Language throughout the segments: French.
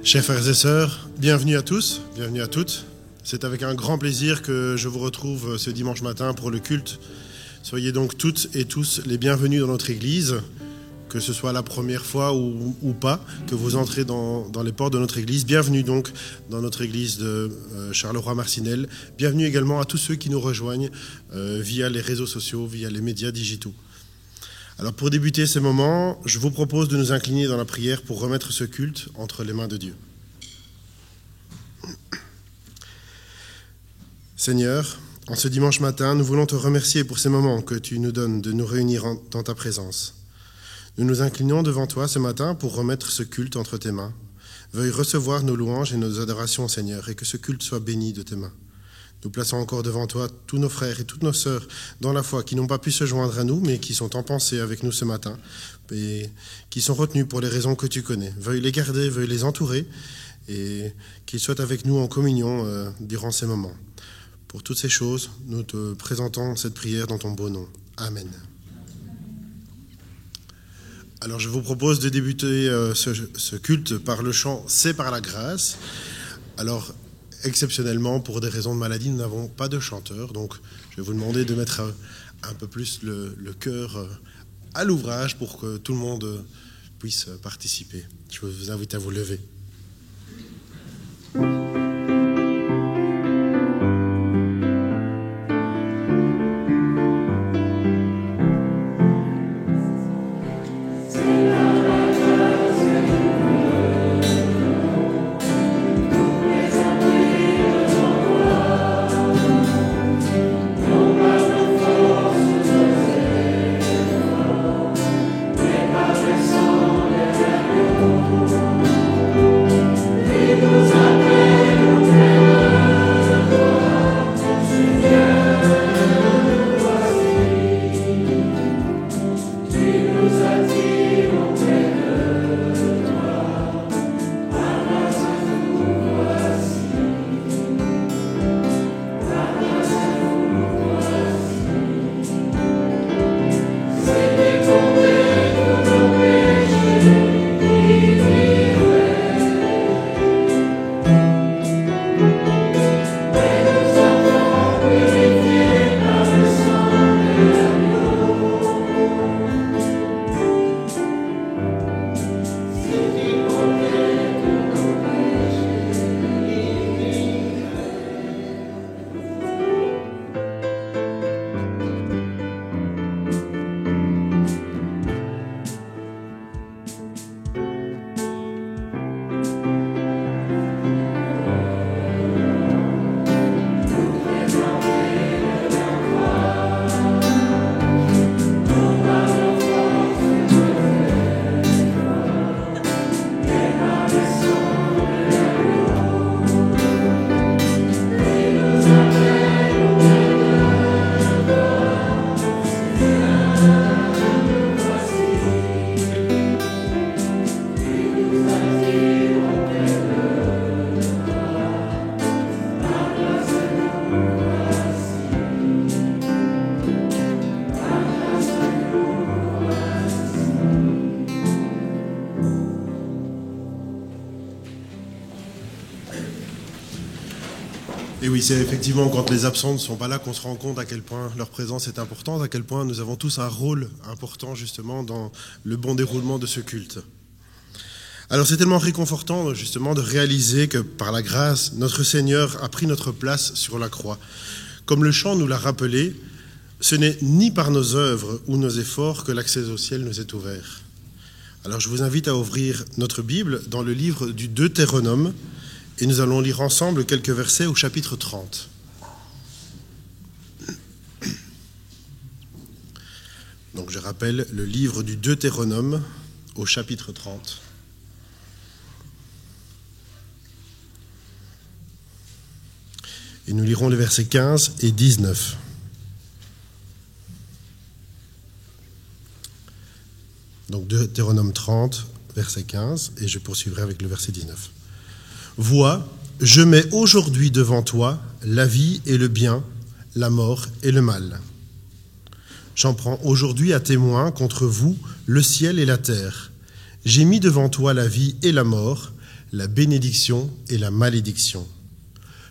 Chers frères et sœurs, bienvenue à tous, bienvenue à toutes. C'est avec un grand plaisir que je vous retrouve ce dimanche matin pour le culte. Soyez donc toutes et tous les bienvenus dans notre église, que ce soit la première fois ou pas, que vous entrez dans les portes de notre église. Bienvenue donc dans notre église de Charleroi-Marcinelle. Bienvenue également à tous ceux qui nous rejoignent via les réseaux sociaux, via les médias digitaux. Alors pour débuter ces moments, je vous propose de nous incliner dans la prière pour remettre ce culte entre les mains de Dieu. Seigneur, en ce dimanche matin, nous voulons te remercier pour ces moments que tu nous donnes de nous réunir dans ta présence. Nous nous inclinons devant toi ce matin pour remettre ce culte entre tes mains. Veuille recevoir nos louanges et nos adorations, Seigneur, et que ce culte soit béni de tes mains. Nous plaçons encore devant toi tous nos frères et toutes nos sœurs dans la foi qui n'ont pas pu se joindre à nous, mais qui sont en pensée avec nous ce matin et qui sont retenus pour les raisons que tu connais. Veuille les garder, veuille les entourer et qu'ils soient avec nous en communion durant ces moments. Pour toutes ces choses, nous te présentons cette prière dans ton beau nom. Amen. Alors je vous propose de débuter ce culte par le chant « C'est par la grâce ». Alors, exceptionnellement, pour des raisons de maladie, nous n'avons pas de chanteur, donc je vais vous demander de mettre un peu plus le cœur à l'ouvrage pour que tout le monde puisse participer. Je vous invite à vous lever. Et oui, c'est effectivement quand les absents ne sont pas là qu'on se rend compte à quel point leur présence est importante, à quel point nous avons tous un rôle important justement dans le bon déroulement de ce culte. Alors c'est tellement réconfortant justement de réaliser que par la grâce, notre Seigneur a pris notre place sur la croix. Comme le chant nous l'a rappelé, ce n'est ni par nos œuvres ou nos efforts que l'accès au ciel nous est ouvert. Alors je vous invite à ouvrir notre Bible dans le livre du Deutéronome, et nous allons lire ensemble quelques versets au chapitre 30. Donc je rappelle le livre du Deutéronome au chapitre 30. Et nous lirons les versets 15 et 19. Donc Deutéronome 30, verset 15, et je poursuivrai avec le verset 19. Vois, je mets aujourd'hui devant toi la vie et le bien, la mort et le mal. J'en prends aujourd'hui à témoin contre vous le ciel et la terre. J'ai mis devant toi la vie et la mort, la bénédiction et la malédiction.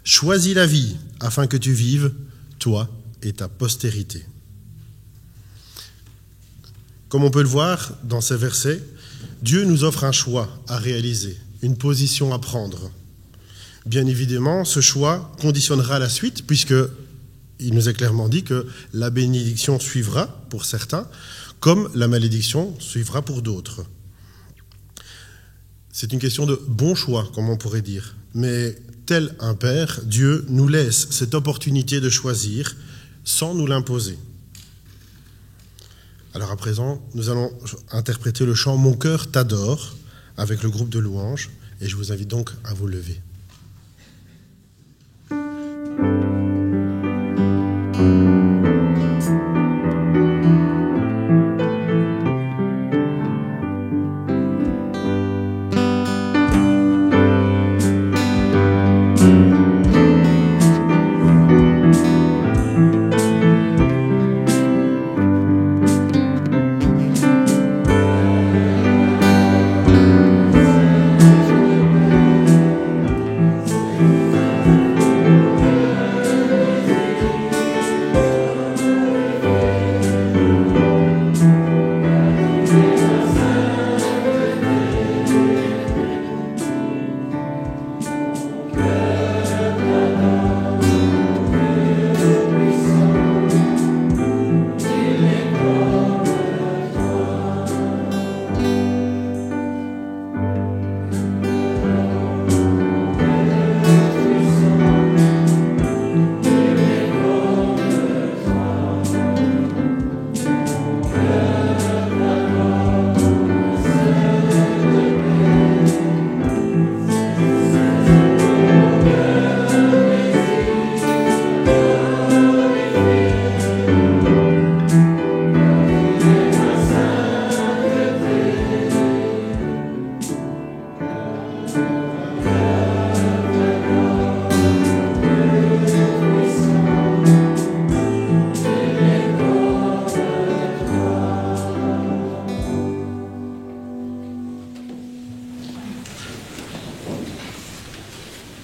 Choisis la vie afin que tu vives, toi et ta postérité. Comme on peut le voir dans ces versets, Dieu nous offre un choix à réaliser, une position à prendre. Bien évidemment, ce choix conditionnera la suite, puisqu'il nous est clairement dit que la bénédiction suivra pour certains, comme la malédiction suivra pour d'autres. C'est une question de bon choix, comme on pourrait dire. Mais tel un père, Dieu nous laisse cette opportunité de choisir sans nous l'imposer. Alors à présent, nous allons interpréter le chant « Mon cœur t'adore » avec le groupe de louanges, et je vous invite donc à vous lever.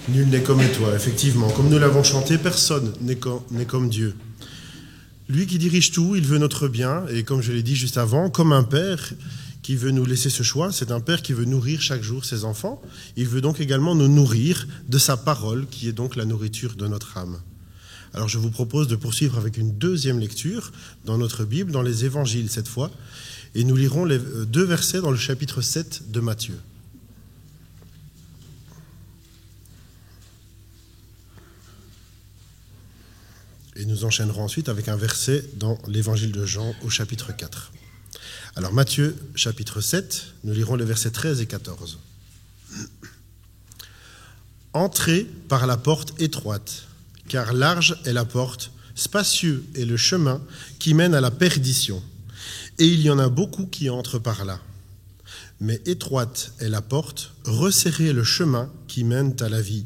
Nul n'est comme toi, effectivement. Comme nous l'avons chanté, personne n'est comme Dieu. Lui qui dirige tout, il veut notre bien, et comme je l'ai dit juste avant, comme un père qui veut nous laisser ce choix, c'est un père qui veut nourrir chaque jour ses enfants. Il veut donc également nous nourrir de sa parole, qui est donc la nourriture de notre âme. Alors je vous propose de poursuivre avec une deuxième lecture dans notre Bible, dans les évangiles cette fois, et nous lirons les 2 versets dans le chapitre 7 de Matthieu. Et nous enchaînerons ensuite avec un verset dans l'évangile de Jean au chapitre 4. Alors Matthieu chapitre 7, nous lirons les versets 13 et 14. « Entrez par la porte étroite, car large est la porte, spacieux est le chemin qui mène à la perdition, et il y en a beaucoup qui entrent par là. Mais étroite est la porte, resserré est le chemin qui mène à la vie,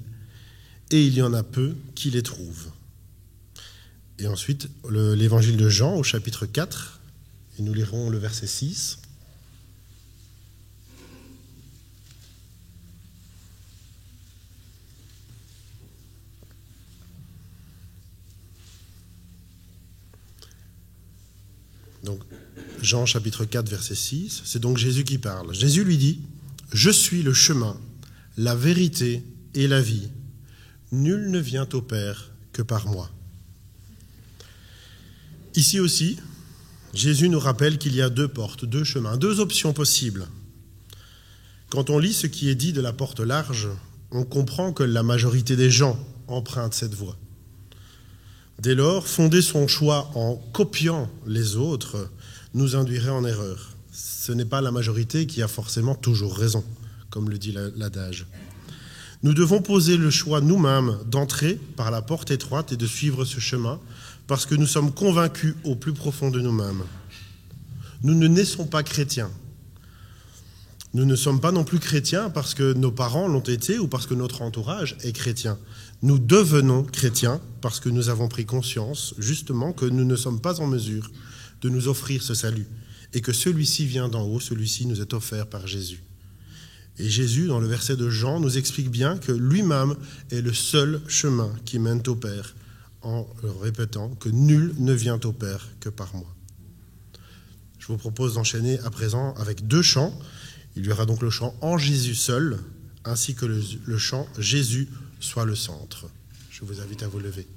et il y en a peu qui les trouvent. » Et ensuite, l'évangile de Jean au chapitre 4, et nous lirons le verset 6. Donc, Jean chapitre 4, verset 6, c'est donc Jésus qui parle. Jésus lui dit « Je suis le chemin, la vérité et la vie. Nul ne vient au Père que par moi. » Ici aussi, Jésus nous rappelle qu'il y a 2 portes, 2 chemins, 2 options possibles. Quand on lit ce qui est dit de la porte large, on comprend que la majorité des gens empruntent cette voie. Dès lors, fonder son choix en copiant les autres nous induirait en erreur. Ce n'est pas la majorité qui a forcément toujours raison, comme le dit l'adage. Nous devons poser le choix nous-mêmes d'entrer par la porte étroite et de suivre ce chemin, parce que nous sommes convaincus au plus profond de nous-mêmes. Nous ne naissons pas chrétiens. Nous ne sommes pas non plus chrétiens parce que nos parents l'ont été ou parce que notre entourage est chrétien. Nous devenons chrétiens parce que nous avons pris conscience, justement, que nous ne sommes pas en mesure de nous offrir ce salut et que celui-ci vient d'en haut, celui-ci nous est offert par Jésus. Et Jésus, dans le verset de Jean, nous explique bien que lui-même est le seul chemin qui mène au Père, en répétant que nul ne vient au Père que par moi. Je vous propose d'enchaîner à présent avec 2 chants. Il y aura donc le chant « En Jésus seul » ainsi que le chant « Jésus soit le centre ». Je vous invite à vous lever.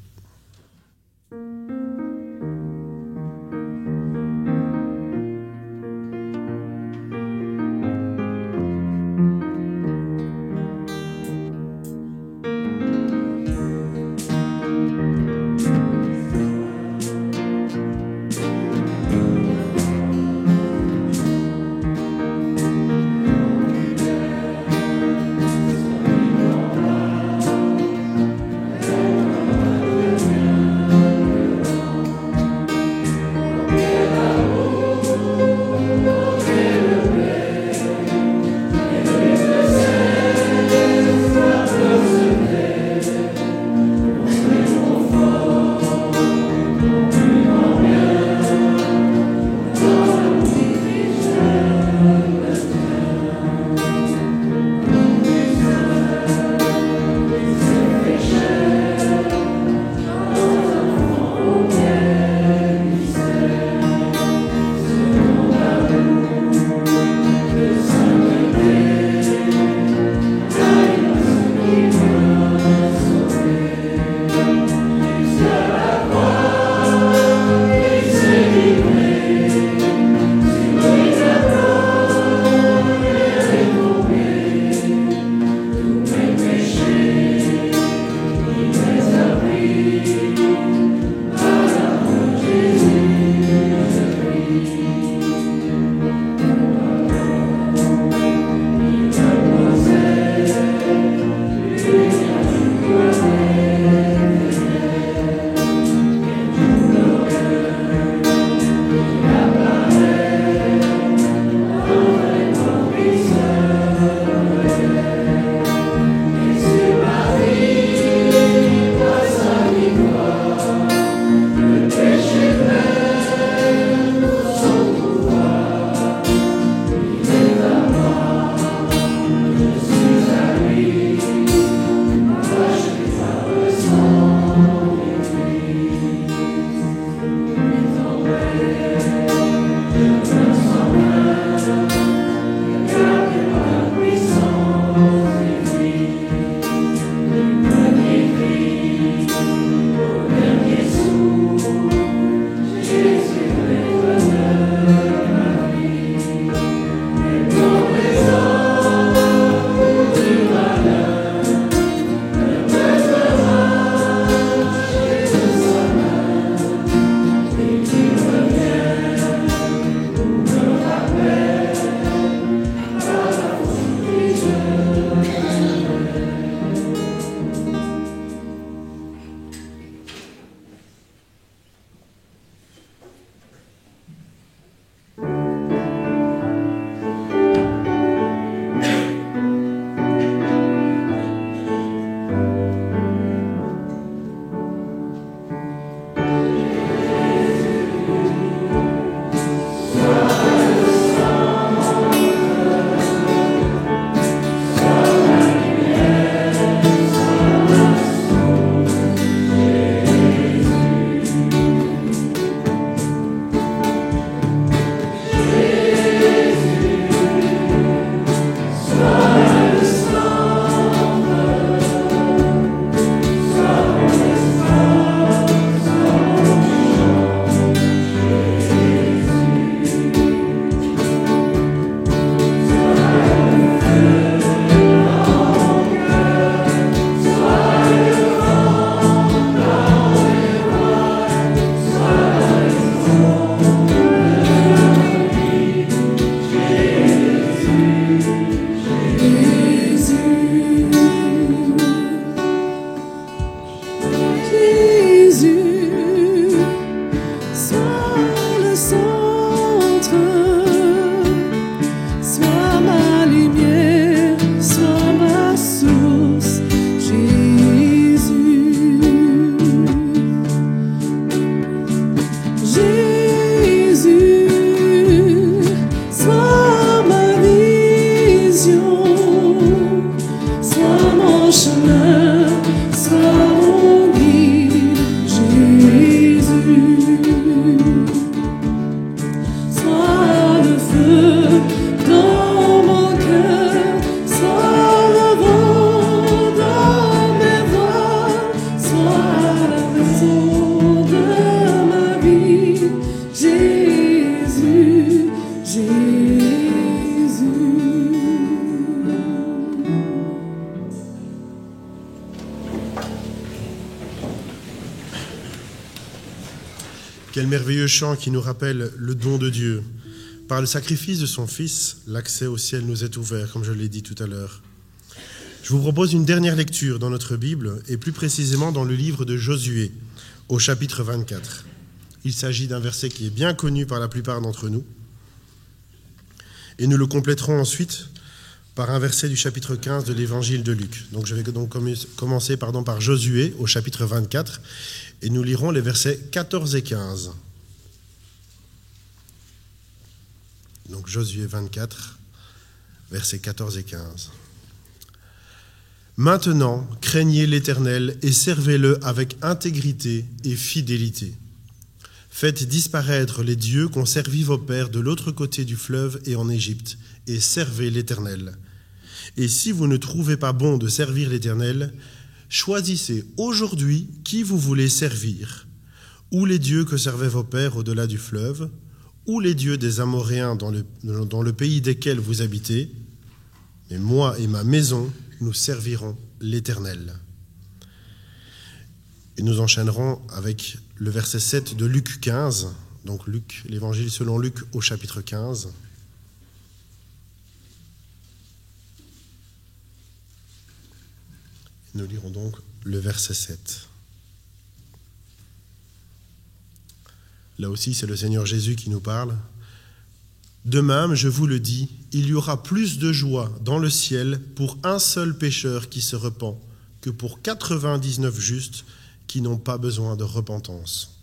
Quel merveilleux chant qui nous rappelle le don de Dieu. Par le sacrifice de son Fils, l'accès au ciel nous est ouvert, comme je l'ai dit tout à l'heure. Je vous propose une dernière lecture dans notre Bible, et plus précisément dans le livre de Josué, au chapitre 24. Il s'agit d'un verset qui est bien connu par la plupart d'entre nous. Et nous le compléterons ensuite par un verset du chapitre 15 de l'évangile de Luc. Donc je vais donc commencer par Josué, au chapitre 24, et nous lirons les versets 14 et 15. Donc Josué 24, versets 14 et 15. Maintenant, craignez l'Éternel et servez-le avec intégrité et fidélité. Faites disparaître les dieux qu'ont servi vos pères de l'autre côté du fleuve et en Égypte, et servez l'Éternel. Et si vous ne trouvez pas bon de servir l'Éternel, choisissez aujourd'hui qui vous voulez servir, ou les dieux que servaient vos pères au-delà du fleuve, ou les dieux des Amoréens dans le pays desquels vous habitez, mais moi et ma maison, nous servirons l'Éternel. Et nous enchaînerons avec le verset 7 de Luc 15, donc Luc, l'évangile selon Luc au chapitre 15. Nous lirons donc le verset 7. Là aussi, c'est le Seigneur Jésus qui nous parle. De même, je vous le dis, il y aura plus de joie dans le ciel pour un seul pécheur qui se repent que pour 99 justes qui n'ont pas besoin de repentance.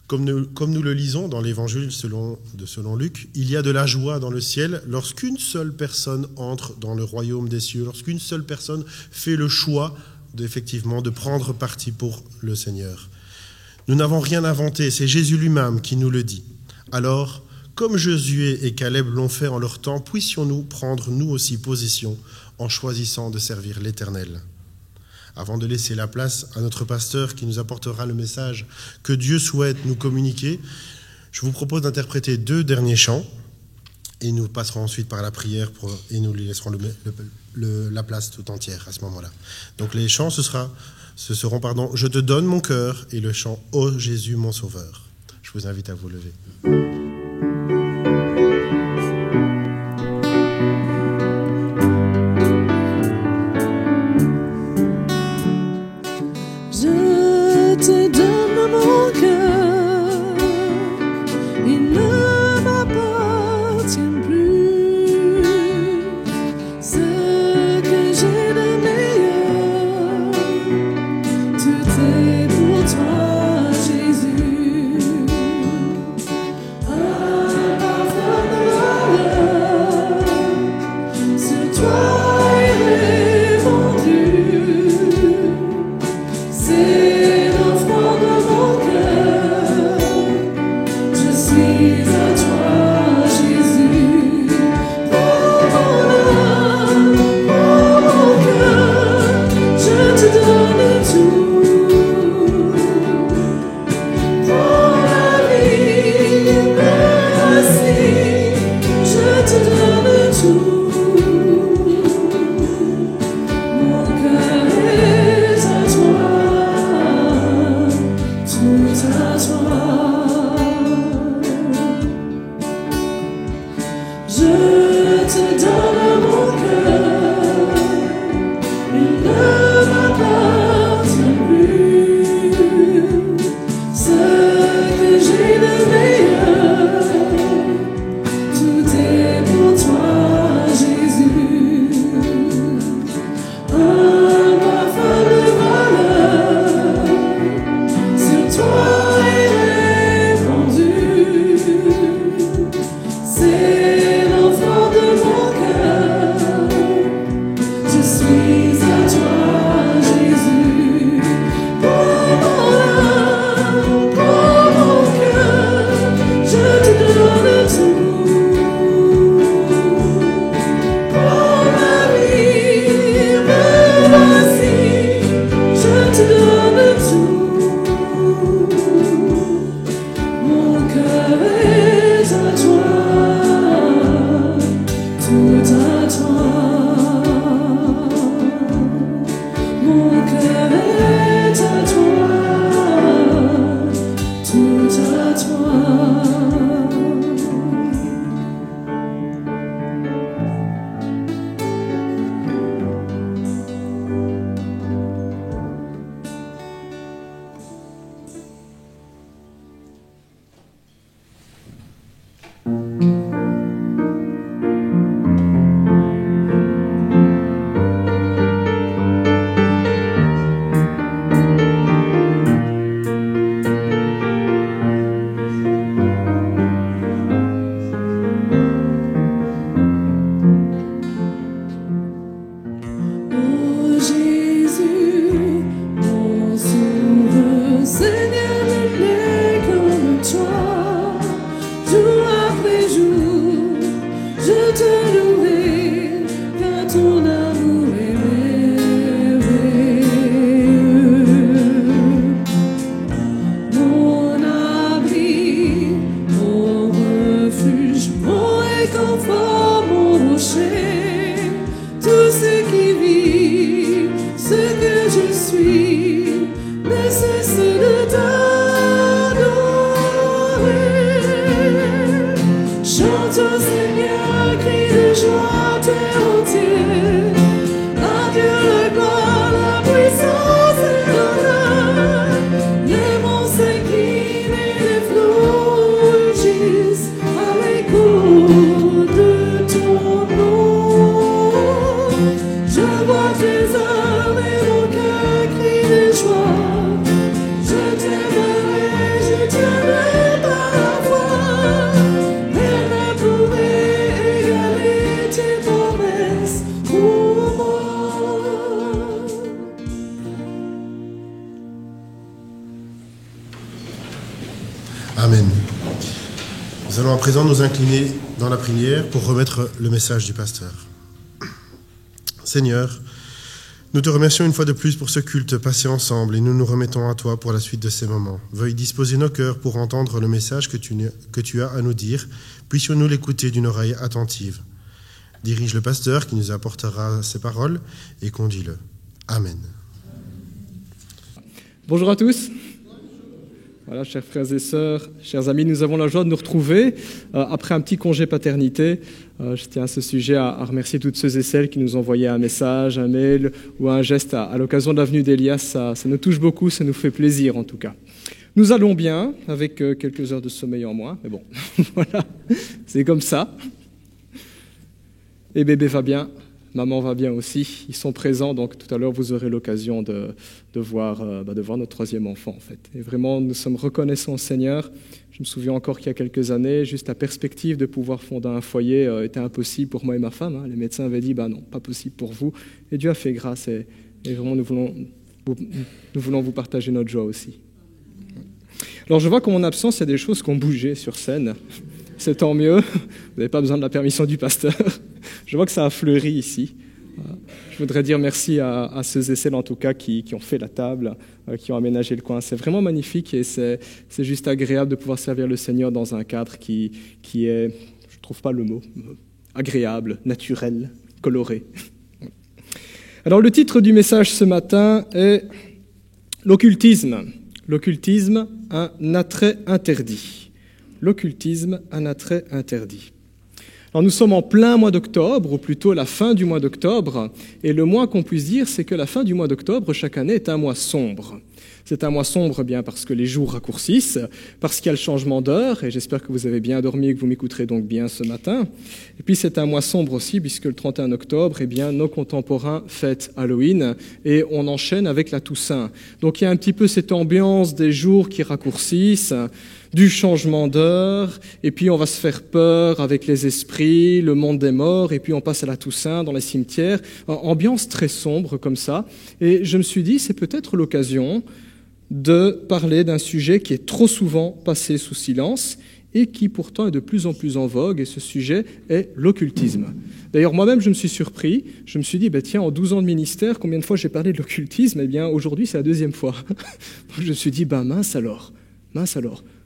Comme nous le lisons dans l'évangile selon Luc, il y a de la joie dans le ciel lorsqu'une seule personne entre dans le royaume des cieux, lorsqu'une seule personne fait le choix de prendre parti pour le Seigneur. Nous n'avons rien inventé, c'est Jésus lui-même qui nous le dit. Alors, comme Josué et Caleb l'ont fait en leur temps, puissions-nous prendre nous aussi position en choisissant de servir l'Éternel. Avant de laisser la place à notre pasteur qui nous apportera le message que Dieu souhaite nous communiquer, je vous propose d'interpréter 2 derniers chants et nous passerons ensuite par la prière et nous lui laisserons la place tout entière à ce moment-là. Donc les chants, ce seront « Je te donne mon cœur » et le chant « Ô Jésus mon Sauveur ». Je vous invite à vous lever. Amen. Nous allons à présent nous incliner dans la prière pour remettre le message du pasteur. Seigneur, nous te remercions une fois de plus pour ce culte passé ensemble et nous nous remettons à toi pour la suite de ces moments. Veuille disposer nos cœurs pour entendre le message que tu as à nous dire. Puissions-nous l'écouter d'une oreille attentive. Dirige le pasteur qui nous apportera ces paroles et conduis-le. Amen. Bonjour à tous. Voilà, chers frères et sœurs, chers amis, nous avons la joie de nous retrouver après un petit congé paternité. Je tiens à ce sujet à remercier toutes ceux et celles qui nous ont envoyé un message, un mail ou un geste à l'occasion de la venue d'Elias. Ça nous touche beaucoup, ça nous fait plaisir en tout cas. Nous allons bien, avec quelques heures de sommeil en moins, mais bon, voilà, c'est comme ça. Et bébé va bien, maman va bien aussi, ils sont présents, donc tout à l'heure vous aurez l'occasion de voir notre troisième enfant en fait. Et vraiment, nous sommes reconnaissants au Seigneur. Je me souviens encore qu'il y a quelques années, juste la perspective de pouvoir fonder un foyer était impossible pour moi et ma femme. Les médecins avaient dit, non, pas possible pour vous. Et Dieu a fait grâce et vraiment nous voulons vous partager notre joie aussi. Alors je vois qu'en mon absence, il y a des choses qui ont bougé sur scène. C'est tant mieux, vous n'avez pas besoin de la permission du pasteur. Je vois que ça a fleuri ici. Je voudrais dire merci à ceux et celles en tout cas qui ont fait la table, qui ont aménagé le coin. C'est vraiment magnifique et c'est juste agréable de pouvoir servir le Seigneur dans un cadre qui est, je ne trouve pas le mot, agréable, naturel, coloré. Alors le titre du message ce matin est l'occultisme. L'occultisme, un attrait interdit. L'occultisme, un attrait interdit. Alors nous sommes en plein mois d'octobre, ou plutôt la fin du mois d'octobre, et le moins qu'on puisse dire, c'est que la fin du mois d'octobre, chaque année, est un mois sombre. C'est un mois sombre bien parce que les jours raccourcissent, parce qu'il y a le changement d'heure, et j'espère que vous avez bien dormi et que vous m'écouterez donc bien ce matin. Et puis c'est un mois sombre aussi, puisque le 31 octobre, nos contemporains fêtent Halloween, et on enchaîne avec la Toussaint. Donc il y a un petit peu cette ambiance des jours qui raccourcissent, du changement d'heure, et puis on va se faire peur avec les esprits, le monde des morts, et puis on passe à la Toussaint dans les cimetières. Ambiance très sombre comme ça. Et je me suis dit, c'est peut-être l'occasion de parler d'un sujet qui est trop souvent passé sous silence et qui pourtant est de plus en plus en vogue, et ce sujet est l'occultisme. D'ailleurs, moi-même, je me suis surpris, je me suis dit, tiens, en 12 ans de ministère, combien de fois j'ai parlé de l'occultisme ? Eh bien, aujourd'hui, c'est la deuxième fois. Je me suis dit, mince alors,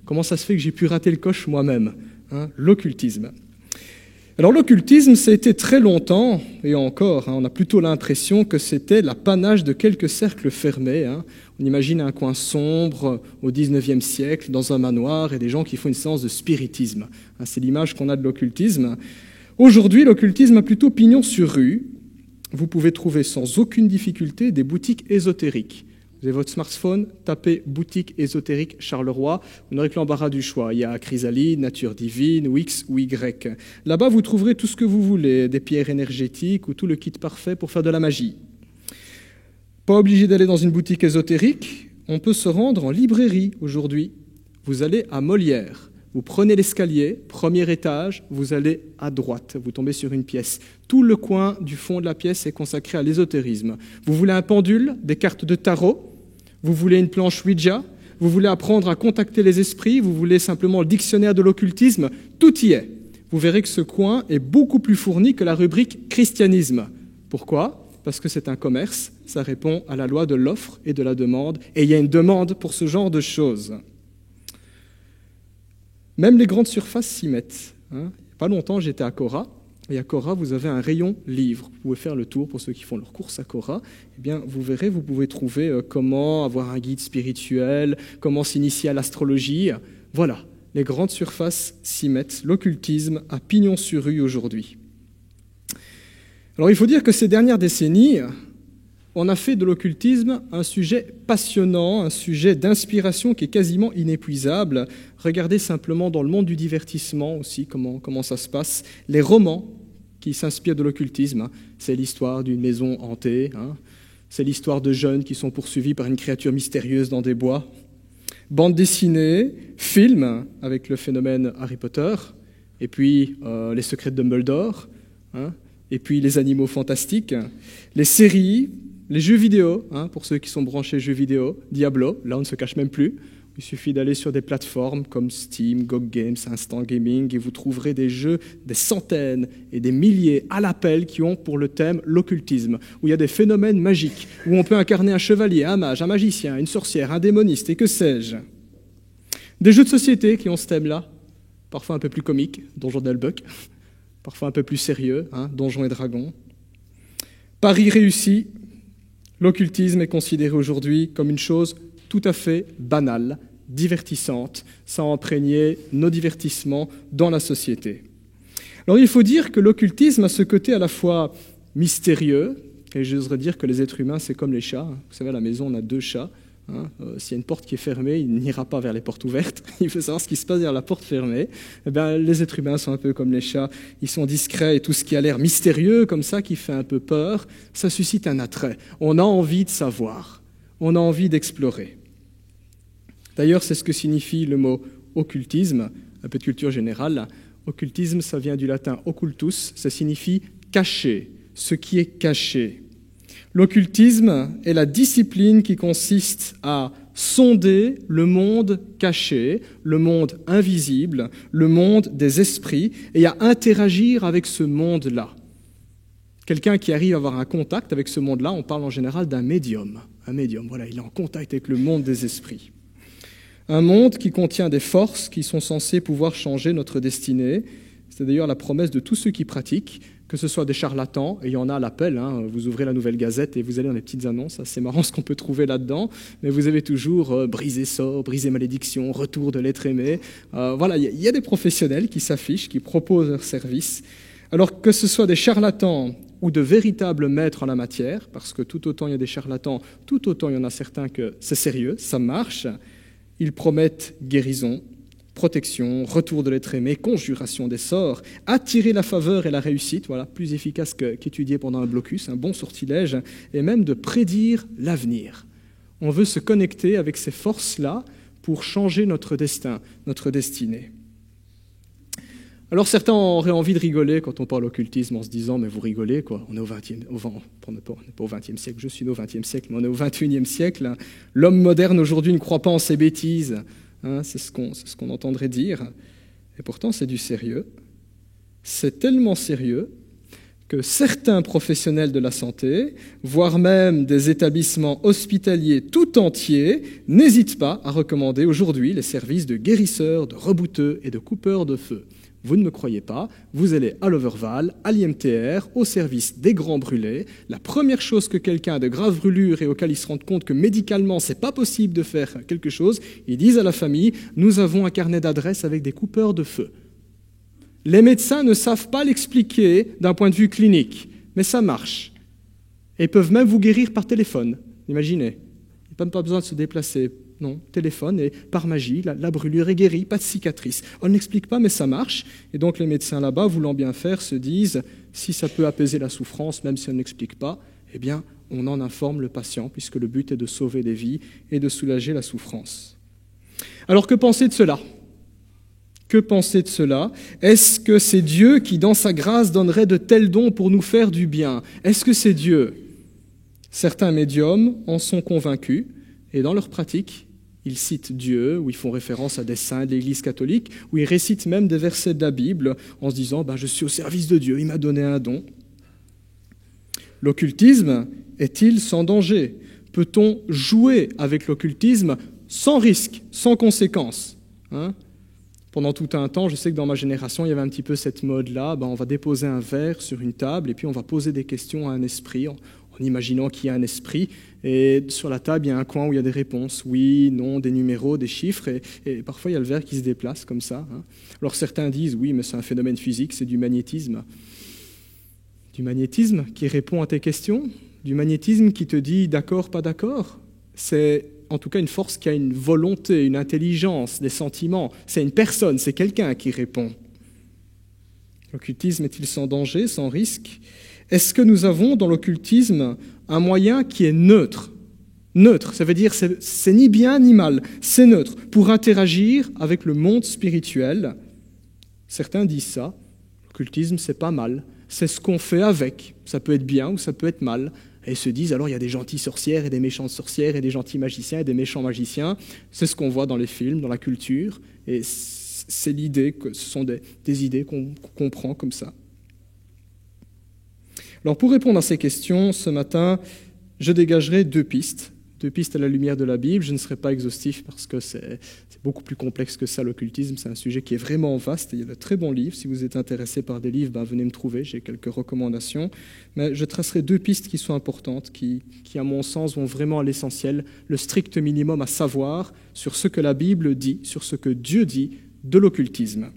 comment ça se fait que j'ai pu rater le coche moi-même, l'occultisme. Alors l'occultisme, ça a été très longtemps, et encore, on a plutôt l'impression que c'était l'apanage de quelques cercles fermés. On imagine un coin sombre au XIXe siècle, dans un manoir, et des gens qui font une séance de spiritisme. C'est l'image qu'on a de l'occultisme. Aujourd'hui, l'occultisme a plutôt pignon sur rue. Vous pouvez trouver sans aucune difficulté des boutiques ésotériques. Vous avez votre smartphone, tapez « boutique ésotérique Charleroi », vous n'aurez que l'embarras du choix. Il y a Chrysalide, Nature Divine, ou X ou Y. Là-bas, vous trouverez tout ce que vous voulez, des pierres énergétiques ou tout le kit parfait pour faire de la magie. Pas obligé d'aller dans une boutique ésotérique, on peut se rendre en librairie aujourd'hui. Vous allez à Molière, vous prenez l'escalier, premier étage, vous allez à droite, vous tombez sur une pièce. Tout le coin du fond de la pièce est consacré à l'ésotérisme. Vous voulez un pendule, des cartes de tarot ? Vous voulez une planche Ouija, vous voulez apprendre à contacter les esprits, vous voulez simplement le dictionnaire de l'occultisme, tout y est. Vous verrez que ce coin est beaucoup plus fourni que la rubrique christianisme. Pourquoi ? Parce que c'est un commerce, ça répond à la loi de l'offre et de la demande, et il y a une demande pour ce genre de choses. Même les grandes surfaces s'y mettent. Il n'y a pas longtemps, j'étais à Cora. Et à Cora, vous avez un rayon livre. Vous pouvez faire le tour pour ceux qui font leurs courses à Cora. Eh bien, vous verrez, vous pouvez trouver comment avoir un guide spirituel, comment s'initier à l'astrologie. Voilà, les grandes surfaces s'y mettent. L'occultisme a pignon sur rue aujourd'hui. Alors, il faut dire que ces dernières décennies, on a fait de l'occultisme un sujet passionnant, un sujet d'inspiration qui est quasiment inépuisable. Regardez simplement dans le monde du divertissement aussi comment ça se passe. Les romans qui s'inspirent de l'occultisme, c'est l'histoire d'une maison hantée, c'est l'histoire de jeunes qui sont poursuivis par une créature mystérieuse dans des bois. Bande dessinée, films avec le phénomène Harry Potter, et puis les secrets de Dumbledore, et puis les animaux fantastiques, les séries, les jeux vidéo, pour ceux qui sont branchés jeux vidéo, Diablo, là on ne se cache même plus, Il suffit d'aller sur des plateformes comme Steam, GOG Games, Instant Gaming et vous trouverez des jeux, des centaines et des milliers à l'appel qui ont pour le thème l'occultisme, où il y a des phénomènes magiques, où on peut incarner un chevalier, un mage, un magicien, une sorcière, un démoniste et que sais-je. Des jeux de société qui ont ce thème-là, parfois un peu plus comique, Donjon Delbuck, parfois un peu plus sérieux, Donjons et Dragons. Pari réussi, l'occultisme est considéré aujourd'hui comme une chose tout à fait banale, divertissante, sans imprégner nos divertissements dans la société. Alors il faut dire que l'occultisme a ce côté à la fois mystérieux, et j'oserais dire que les êtres humains, c'est comme les chats. Vous savez, à la maison, on a 2 chats. S'il y a une porte qui est fermée, il n'ira pas vers les portes ouvertes. Il faut savoir ce qui se passe derrière la porte fermée. Eh bien, les êtres humains sont un peu comme les chats. Ils sont discrets et tout ce qui a l'air mystérieux, comme ça, qui fait un peu peur, ça suscite un attrait. On a envie de savoir. On a envie d'explorer. D'ailleurs, c'est ce que signifie le mot occultisme, un peu de culture générale. Occultisme, ça vient du latin occultus, ça signifie cacher, ce qui est caché. L'occultisme est la discipline qui consiste à sonder le monde caché, le monde invisible, le monde des esprits, et à interagir avec ce monde-là. Quelqu'un qui arrive à avoir un contact avec ce monde-là, on parle en général d'un médium. Un médium, voilà, il est en contact avec le monde des esprits. Un monde qui contient des forces qui sont censées pouvoir changer notre destinée. C'est d'ailleurs la promesse de tous ceux qui pratiquent, que ce soit des charlatans, et il y en a à l'appel, vous ouvrez la Nouvelle Gazette et vous allez dans les petites annonces, c'est marrant ce qu'on peut trouver là-dedans, mais vous avez toujours brisé sort, brisé malédiction, retour de l'être aimé. Voilà, il y a des professionnels qui s'affichent, qui proposent leurs services. Alors que ce soit des charlatans ou de véritables maîtres en la matière, parce que tout autant il y a des charlatans, tout autant il y en a certains que c'est sérieux, ça marche. Ils promettent guérison, protection, retour de l'être aimé, conjuration des sorts, attirer la faveur et la réussite, voilà, plus efficace qu'étudier pendant un blocus, un bon sortilège, et même de prédire l'avenir. On veut se connecter avec ces forces-là pour changer notre destin, notre destinée. Alors certains auraient envie de rigoler quand on parle occultisme en se disant « mais vous rigolez, quoi, on est au XXe, on n'est pas au XXe siècle, je suis né au XXe siècle, mais on est au XXIe siècle. L'homme moderne aujourd'hui ne croit pas en ces bêtises. » C'est ce qu'on entendrait dire. Et pourtant, c'est du sérieux. C'est tellement sérieux que certains professionnels de la santé, voire même des établissements hospitaliers tout entiers, n'hésitent pas à recommander aujourd'hui les services de guérisseurs, de rebouteux et de coupeurs de feu. Vous ne me croyez pas, vous allez à l'Overval, à l'IMTR, au service des grands brûlés. La première chose que quelqu'un a de graves brûlures et auquel ils se rendent compte que médicalement c'est pas possible de faire quelque chose, ils disent à la famille « nous avons un carnet d'adresses avec des coupeurs de feu ». Les médecins ne savent pas l'expliquer d'un point de vue clinique, mais ça marche. Et ils peuvent même vous guérir par téléphone, imaginez. Il n'y a même pas besoin de se déplacer. Non, téléphone et par magie, la brûlure est guérie, pas de cicatrice. On n'explique pas, mais ça marche. Et donc les médecins là-bas, voulant bien faire, se disent, si ça peut apaiser la souffrance, même si on n'explique pas, eh bien, on en informe le patient, puisque le but est de sauver des vies et de soulager la souffrance. Alors que penser de cela ? Que penser de cela ? Est-ce que c'est Dieu qui, dans sa grâce, donnerait de tels dons pour nous faire du bien ? Est-ce que c'est Dieu ? Certains médiums en sont convaincus, et dans leur pratique, ils citent Dieu, ou ils font référence à des saints de l'Église catholique, ou ils récitent même des versets de la Bible en se disant « je suis au service de Dieu, il m'a donné un don ». L'occultisme est-il sans danger ? Peut-on jouer avec l'occultisme sans risque, sans conséquence ? Pendant tout un temps, je sais que dans ma génération, il y avait un petit peu cette mode-là, on va déposer un verre sur une table et puis on va poser des questions à un esprit, en imaginant qu'il y a un esprit, et sur la table, il y a un coin où il y a des réponses, oui, non, des numéros, des chiffres, et parfois il y a le verre qui se déplace comme ça. Alors certains disent, oui, mais c'est un phénomène physique, c'est du magnétisme. Du magnétisme qui répond à tes questions, du magnétisme qui te dit d'accord, pas d'accord. C'est en tout cas une force qui a une volonté, une intelligence, des sentiments. C'est une personne, c'est quelqu'un qui répond. L'occultisme est-il sans danger, sans risque ? Est-ce que nous avons dans l'occultisme un moyen qui est neutre ? Neutre, ça veut dire c'est ni bien ni mal, c'est neutre, pour interagir avec le monde spirituel. Certains disent ça, l'occultisme c'est pas mal, c'est ce qu'on fait avec, ça peut être bien ou ça peut être mal, Et se disent, alors il y a des gentilles sorcières et des méchantes sorcières et des gentils magiciens et des méchants magiciens. C'est ce qu'on voit dans les films, dans la culture. Et c'est l'idée, que ce sont des idées qu'on comprend comme ça. Alors pour répondre à ces questions, ce matin, je dégagerai deux pistes à la lumière de la Bible. Je ne serai pas exhaustif parce que c'est beaucoup plus complexe que ça, l'occultisme. C'est un sujet qui est vraiment vaste. Il y a de très bons livres. Si vous êtes intéressé par des livres, venez me trouver. J'ai quelques recommandations. Mais je tracerai deux pistes qui sont importantes, qui, à mon sens, vont vraiment à l'essentiel, le strict minimum à savoir sur ce que la Bible dit, sur ce que Dieu dit de l'occultisme.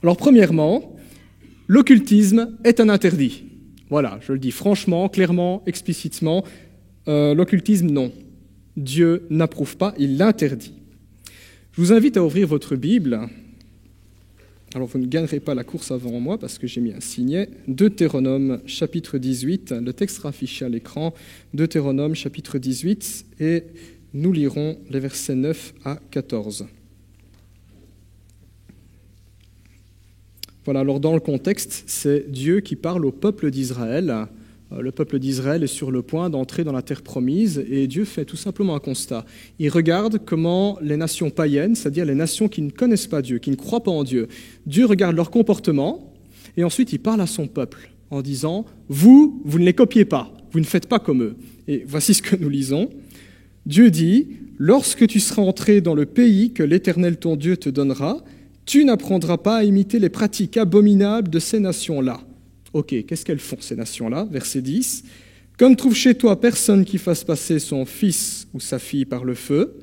Alors, premièrement, l'occultisme est un interdit. Voilà, je le dis franchement, clairement, explicitement. L'occultisme, non. Dieu n'approuve pas, il l'interdit. Je vous invite à ouvrir votre Bible. Alors, vous ne gagnerez pas la course avant moi parce que j'ai mis un signet. Deutéronome, chapitre 18. Le texte sera affiché à l'écran. Deutéronome, chapitre 18. Et nous lirons les versets 9 à 14. Voilà, alors dans le contexte, c'est Dieu qui parle au peuple d'Israël. Le peuple d'Israël est sur le point d'entrer dans la terre promise et Dieu fait tout simplement un constat. Il regarde comment les nations païennes, c'est-à-dire les nations qui ne connaissent pas Dieu, qui ne croient pas en Dieu, Dieu regarde leur comportement et ensuite il parle à son peuple en disant « Vous ne les copiez pas, vous ne faites pas comme eux. » Et voici ce que nous lisons. Dieu dit « Lorsque tu seras entré dans le pays que l'Éternel ton Dieu te donnera, tu n'apprendras pas à imiter les pratiques abominables de ces nations-là. » Ok, qu'est-ce qu'elles font, ces nations-là ? Verset 10. « Comme trouve chez toi personne qui fasse passer son fils ou sa fille par le feu,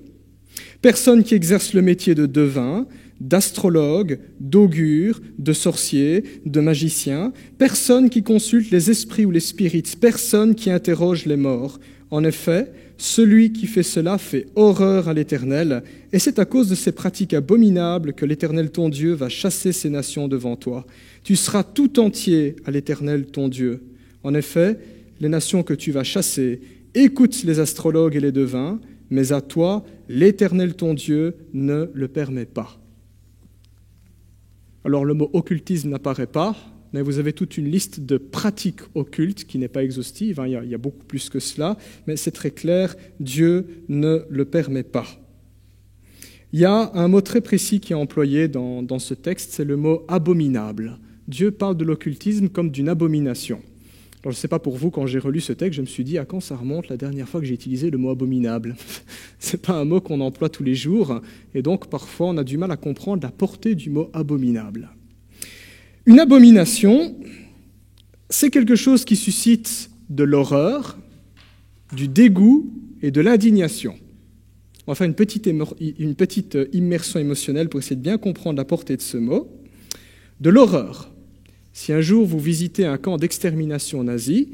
personne qui exerce le métier de devin, d'astrologue, d'augure, de sorcier, de magicien, personne qui consulte les esprits ou les spirites, personne qui interroge les morts. En effet, celui qui fait cela fait horreur à l'Éternel, et c'est à cause de ces pratiques abominables que l'Éternel ton Dieu va chasser ces nations devant toi. Tu seras tout entier à l'Éternel ton Dieu. En effet, les nations que tu vas chasser écoutent les astrologues et les devins, mais à toi, l'Éternel ton Dieu ne le permet pas. » Alors le mot occultisme n'apparaît pas, mais vous avez toute une liste de pratiques occultes qui n'est pas exhaustive, il y a beaucoup plus que cela, mais c'est très clair, Dieu ne le permet pas. Il y a un mot très précis qui est employé dans ce texte, c'est le mot « abominable ». Dieu parle de l'occultisme comme d'une abomination. Alors, je ne sais pas pour vous, quand j'ai relu ce texte, je me suis dit « à quand ça remonte la dernière fois que j'ai utilisé le mot « abominable » ?» Ce n'est pas un mot qu'on emploie tous les jours, et donc parfois on a du mal à comprendre la portée du mot « abominable ». Une abomination, c'est quelque chose qui suscite de l'horreur, du dégoût et de l'indignation. On va faire une petite immersion émotionnelle pour essayer de bien comprendre la portée de ce mot. De l'horreur. Si un jour vous visitez un camp d'extermination nazi,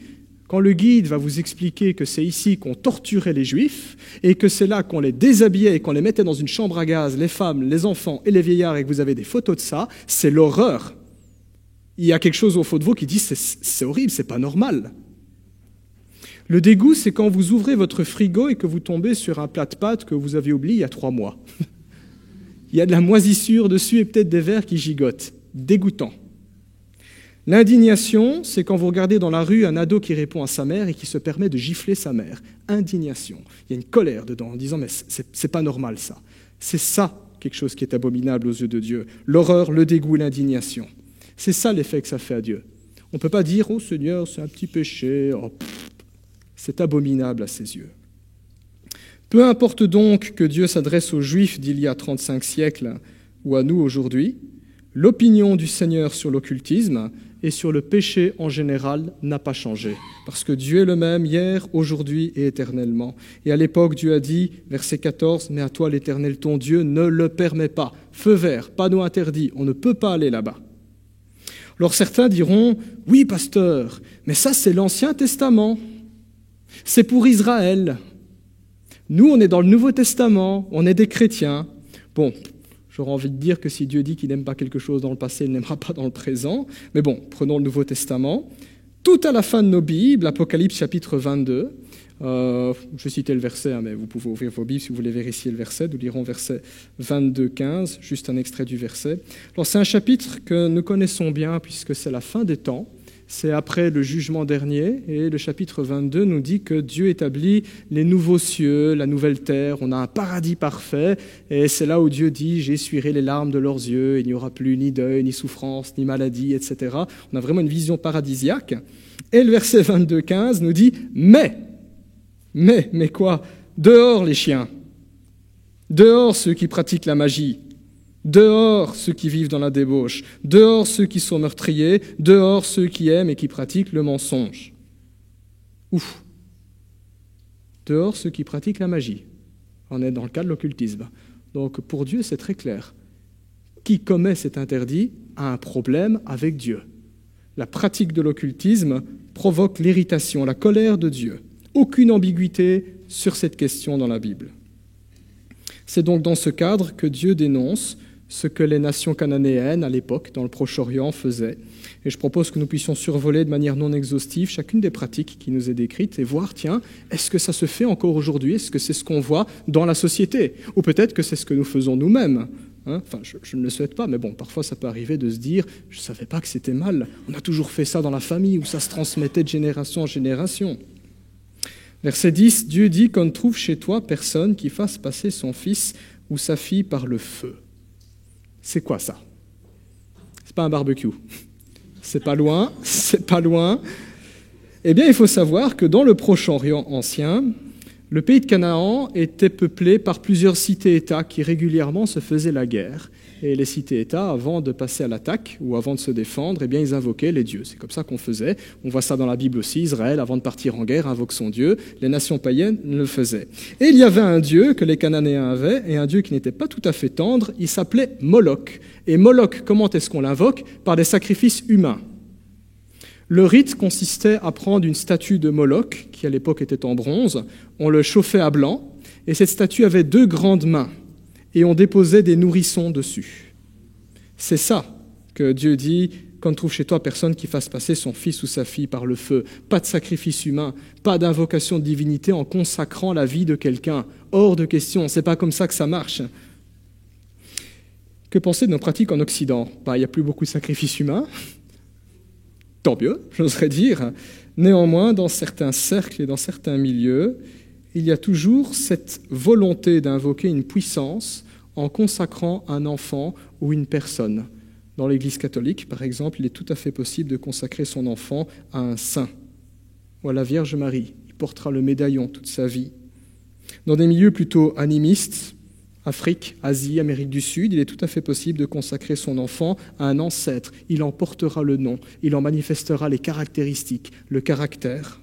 quand le guide va vous expliquer que c'est ici qu'on torturait les juifs et que c'est là qu'on les déshabillait et qu'on les mettait dans une chambre à gaz, les femmes, les enfants et les vieillards, et que vous avez des photos de ça, c'est l'horreur. Il y a quelque chose au fond de vous qui dit c'est horrible, c'est pas normal. Le dégoût, c'est quand vous ouvrez votre frigo et que vous tombez sur un plat de pâtes que vous avez oublié il y a 3 mois. Il y a de la moisissure dessus et peut-être des vers qui gigotent. Dégoûtant. L'indignation, c'est quand vous regardez dans la rue un ado qui répond à sa mère et qui se permet de gifler sa mère. Indignation. Il y a une colère dedans en disant « mais c'est pas normal ça ». C'est ça quelque chose qui est abominable aux yeux de Dieu. L'horreur, le dégoût et l'indignation. C'est ça l'effet que ça fait à Dieu. On ne peut pas dire « oh Seigneur, c'est un petit péché oh, ». C'est abominable à ses yeux. Peu importe donc que Dieu s'adresse aux Juifs d'il y a 35 siècles ou à nous aujourd'hui, l'opinion du Seigneur sur l'occultisme et sur le péché en général n'a pas changé. Parce que Dieu est le même hier, aujourd'hui et éternellement. Et à l'époque, Dieu a dit, verset 14, « Mais à toi, l'Éternel, ton Dieu, ne le permet pas. Feu vert, panneau interdit, on ne peut pas aller là-bas. » Alors certains diront, « Oui, pasteur, mais ça c'est l'Ancien Testament. C'est pour Israël. Nous, on est dans le Nouveau Testament, on est des chrétiens. » Bon, j'aurais envie de dire que si Dieu dit qu'il n'aime pas quelque chose dans le passé, il n'aimera pas dans le présent. Mais bon, prenons le Nouveau Testament. Tout à la fin de nos Bibles, Apocalypse chapitre 22, je vais citer le verset, mais vous pouvez ouvrir vos Bibles si vous voulez vérifier le verset. Nous lirons verset 22, 15, juste un extrait du verset. Alors c'est un chapitre que nous connaissons bien puisque c'est la fin des temps. c'est après le jugement dernier, et le chapitre 22 nous dit que Dieu établit les nouveaux cieux, la nouvelle terre, on a un paradis parfait, et c'est là où Dieu dit « j'essuierai les larmes de leurs yeux, il n'y aura plus ni deuil, ni souffrance, ni maladie, etc. » On a vraiment une vision paradisiaque. Et le verset 22-15 nous dit « mais quoi? Dehors les chiens, dehors ceux qui pratiquent la magie, dehors ceux qui vivent dans la débauche, dehors ceux qui sont meurtriers, dehors ceux qui aiment et qui pratiquent le mensonge. » Ouf. Dehors ceux qui pratiquent la magie. On est dans le cas de l'occultisme. Donc pour Dieu, c'est très clair. Qui commet cet interdit a un problème avec Dieu. La pratique de l'occultisme provoque l'irritation, la colère de Dieu. Aucune ambiguïté sur cette question dans la Bible. C'est donc dans ce cadre que Dieu dénonce ce que les nations cananéennes, à l'époque, dans le Proche-Orient, faisaient. Et je propose que nous puissions survoler de manière non exhaustive chacune des pratiques qui nous est décrite et voir, tiens, est-ce que ça se fait encore aujourd'hui? Est-ce que c'est ce qu'on voit dans la société? Ou peut-être que c'est ce que nous faisons nous-mêmes. Enfin, je ne le souhaite pas, mais bon, parfois ça peut arriver de se dire « je ne savais pas que c'était mal, on a toujours fait ça dans la famille, où ça se transmettait de génération en génération ». Verset 10, Dieu dit qu'on ne trouve chez toi personne qui fasse passer son fils ou sa fille par le feu. C'est quoi ça? C'est pas un barbecue. C'est pas loin. Eh bien, il faut savoir que dans le Proche-Orient ancien, le pays de Canaan était peuplé par plusieurs cités-États qui régulièrement se faisaient la guerre. Et les cités-États, avant de passer à l'attaque ou avant de se défendre, eh bien, ils invoquaient les dieux. C'est comme ça qu'on faisait. On voit ça dans la Bible aussi. Israël, avant de partir en guerre, invoque son Dieu. Les nations païennes le faisaient. Et il y avait un dieu que les Cananéens avaient, et un dieu qui n'était pas tout à fait tendre. Il s'appelait Moloch. Et Moloch, comment est-ce qu'on l'invoque? Par des sacrifices humains. Le rite consistait à prendre une statue de Moloch, qui à l'époque était en bronze. On le chauffait à blanc, et cette statue avait 2 grandes mains. Et on déposait des nourrissons dessus. C'est ça que Dieu dit, qu'on ne trouve chez toi personne qui fasse passer son fils ou sa fille par le feu. Pas de sacrifice humain, pas d'invocation de divinité en consacrant la vie de quelqu'un. Hors de question, c'est pas comme ça que ça marche. Que penser de nos pratiques en Occident? Il n'y a plus beaucoup de sacrifices humains. Tant mieux, j'oserais dire. Néanmoins, dans certains cercles et dans certains milieux, il y a toujours cette volonté d'invoquer une puissance en consacrant un enfant ou une personne. Dans l'Église catholique, par exemple, il est tout à fait possible de consacrer son enfant à un saint ou à la Vierge Marie. Il portera le médaillon toute sa vie. Dans des milieux plutôt animistes, Afrique, Asie, Amérique du Sud, il est tout à fait possible de consacrer son enfant à un ancêtre. Il en portera le nom, il en manifestera les caractéristiques, le caractère.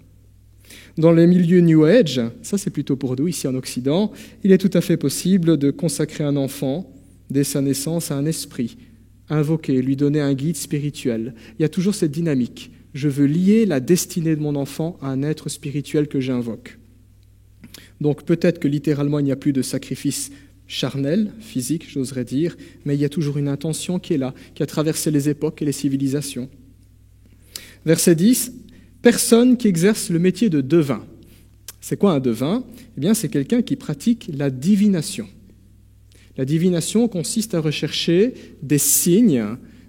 Dans les milieux New Age, ça c'est plutôt pour nous ici en Occident, il est tout à fait possible de consacrer un enfant dès sa naissance à un esprit, invoquer, lui donner un guide spirituel. Il y a toujours cette dynamique. Je veux lier la destinée de mon enfant à un être spirituel que j'invoque. Donc peut-être que littéralement il n'y a plus de sacrifice charnel, physique, j'oserais dire, mais il y a toujours une intention qui est là, qui a traversé les époques et les civilisations. Verset 10, personne qui exerce le métier de devin. C'est quoi un devin? Eh bien, c'est quelqu'un qui pratique la divination. La divination consiste à rechercher des signes,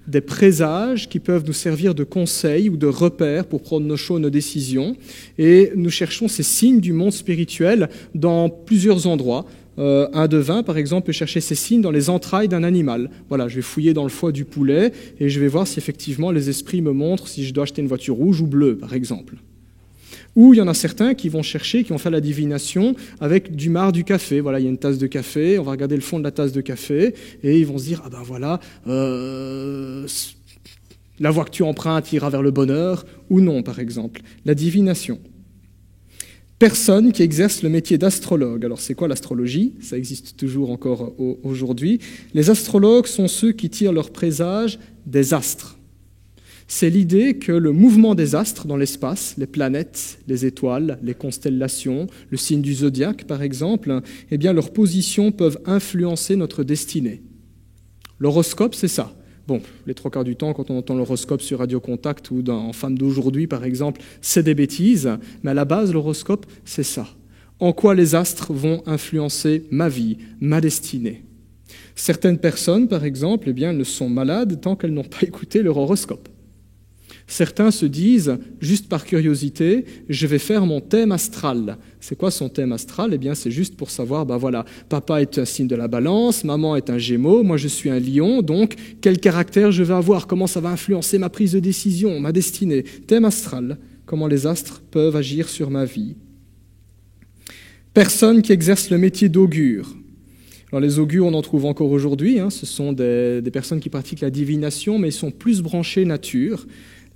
des présages qui peuvent nous servir de conseil ou de repère pour prendre nos choix, nos décisions. Et nous cherchons ces signes du monde spirituel dans plusieurs endroits. Un devin, par exemple, peut chercher ces signes dans les entrailles d'un animal. Voilà, je vais fouiller dans le foie du poulet et je vais voir si effectivement les esprits me montrent si je dois acheter une voiture rouge ou bleue, par exemple. Ou il y en a certains qui vont chercher, qui vont faire la divination avec du marc du café. Voilà, il y a une tasse de café, on va regarder le fond de la tasse de café et ils vont se dire, ah ben voilà, la voie que tu empruntes ira vers le bonheur, ou non, par exemple. La divination. Personne qui exerce le métier d'astrologue. Alors, c'est quoi l'astrologie? Ça existe toujours encore aujourd'hui. Les astrologues sont ceux qui tirent leurs présages des astres. C'est l'idée que le mouvement des astres dans l'espace, les planètes, les étoiles, les constellations, le signe du zodiaque, par exemple, eh bien, leurs positions peuvent influencer notre destinée. L'horoscope, c'est ça. Bon, les 3/4 du temps, quand on entend l'horoscope sur Radio Contact ou en Femme d'aujourd'hui, par exemple, c'est des bêtises, mais à la base, l'horoscope, c'est ça. En quoi les astres vont influencer ma vie, ma destinée. Certaines personnes, par exemple, eh bien, elles sont malades tant qu'elles n'ont pas écouté leur horoscope. Certains se disent, juste par curiosité, je vais faire mon thème astral. C'est quoi son thème astral? Eh bien, c'est juste pour savoir, voilà, papa est un signe de la balance, maman est un gémeau, moi je suis un lion, donc quel caractère je vais avoir? Comment ça va influencer ma prise de décision, ma destinée? Thème astral, comment les astres peuvent agir sur ma vie. Personnes qui exercent le métier d'augure. Alors les augures, on en trouve encore aujourd'hui, ce sont des personnes qui pratiquent la divination, mais ils sont plus branchés nature.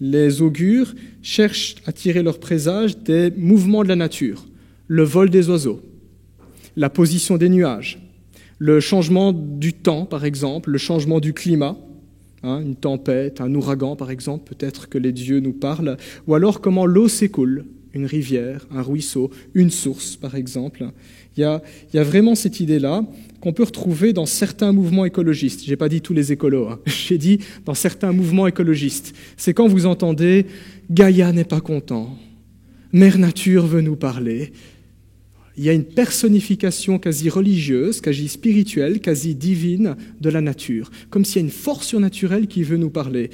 Les augures cherchent à tirer leur présage des mouvements de la nature, le vol des oiseaux, la position des nuages, le changement du temps, par exemple, le changement du climat, une tempête, un ouragan, par exemple, peut-être que les dieux nous parlent, ou alors comment l'eau s'écoule, une rivière, un ruisseau, une source, par exemple. Il y a vraiment cette idée-là qu'on peut retrouver dans certains mouvements écologistes. Je n'ai pas dit tous les écolos, j'ai dit dans certains mouvements écologistes. C'est quand vous entendez « Gaïa n'est pas content, Mère Nature veut nous parler ». Il y a une personnification quasi religieuse, quasi spirituelle, quasi divine de la nature, comme s'il y a une force surnaturelle qui veut nous parler.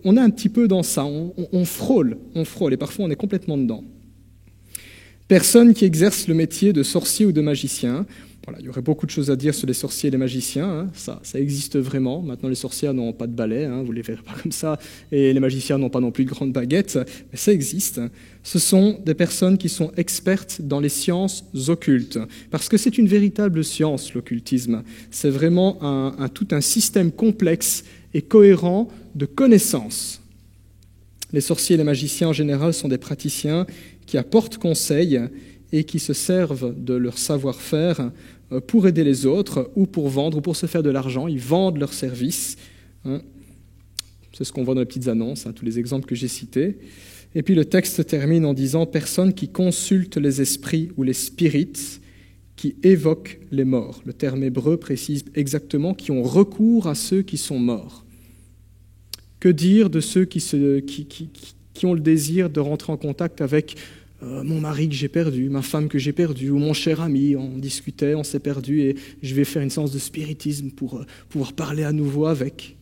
On est un petit peu dans ça, on frôle, et parfois on est complètement dedans. Personne qui exerce le métier de sorcier ou de magicien. Voilà, il y aurait beaucoup de choses à dire sur les sorciers et les magiciens, ça existe vraiment. Maintenant, les sorcières n'ont pas de balai, vous ne les verrez pas comme ça, et les magiciens n'ont pas non plus de grandes baguettes, mais ça existe. Ce sont des personnes qui sont expertes dans les sciences occultes, parce que c'est une véritable science, l'occultisme. C'est vraiment tout un système complexe et cohérent de connaissances. Les sorciers et les magiciens, en général, sont des praticiens qui apportent conseil et qui se servent de leur savoir-faire pour aider les autres ou pour vendre ou pour se faire de l'argent. Ils vendent leurs services. C'est ce qu'on voit dans les petites annonces, tous les exemples que j'ai cités. Et puis le texte termine en disant « Personne qui consulte les esprits ou les spirites, qui évoquent les morts ». Le terme hébreu précise exactement qui ont recours à ceux qui sont morts. Que dire de ceux qui ont le désir de rentrer en contact avec mon mari que j'ai perdu, ma femme que j'ai perdue, ou mon cher ami, on discutait, on s'est perdu et je vais faire une séance de spiritisme pour pouvoir parler à nouveau avec.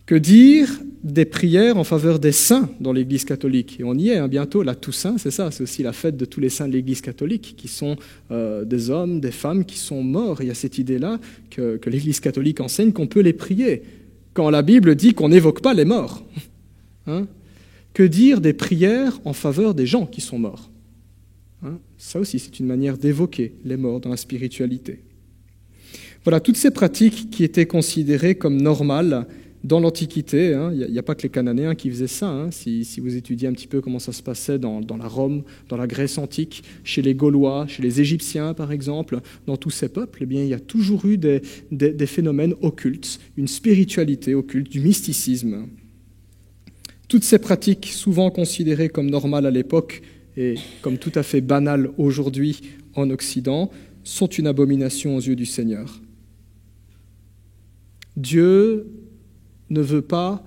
Que dire des prières en faveur des saints dans l'Église catholique? Et on y est bientôt, la Toussaint, c'est ça, c'est aussi la fête de tous les saints de l'Église catholique, qui sont des hommes, des femmes qui sont morts. Il y a cette idée-là que l'Église catholique enseigne qu'on peut les prier, quand la Bible dit qu'on n'évoque pas les morts. Que dire des prières en faveur des gens qui sont morts? Ça aussi, c'est une manière d'évoquer les morts dans la spiritualité. Voilà, toutes ces pratiques qui étaient considérées comme normales dans l'Antiquité. Il n'y a pas que les Cananéens qui faisaient ça. Si vous étudiez un petit peu comment ça se passait dans la Rome, dans la Grèce antique, chez les Gaulois, chez les Égyptiens par exemple, dans tous ces peuples, il y a toujours eu des phénomènes occultes, une spiritualité occulte, du mysticisme. Toutes ces pratiques, souvent considérées comme normales à l'époque et comme tout à fait banales aujourd'hui en Occident, sont une abomination aux yeux du Seigneur. Dieu ne veut pas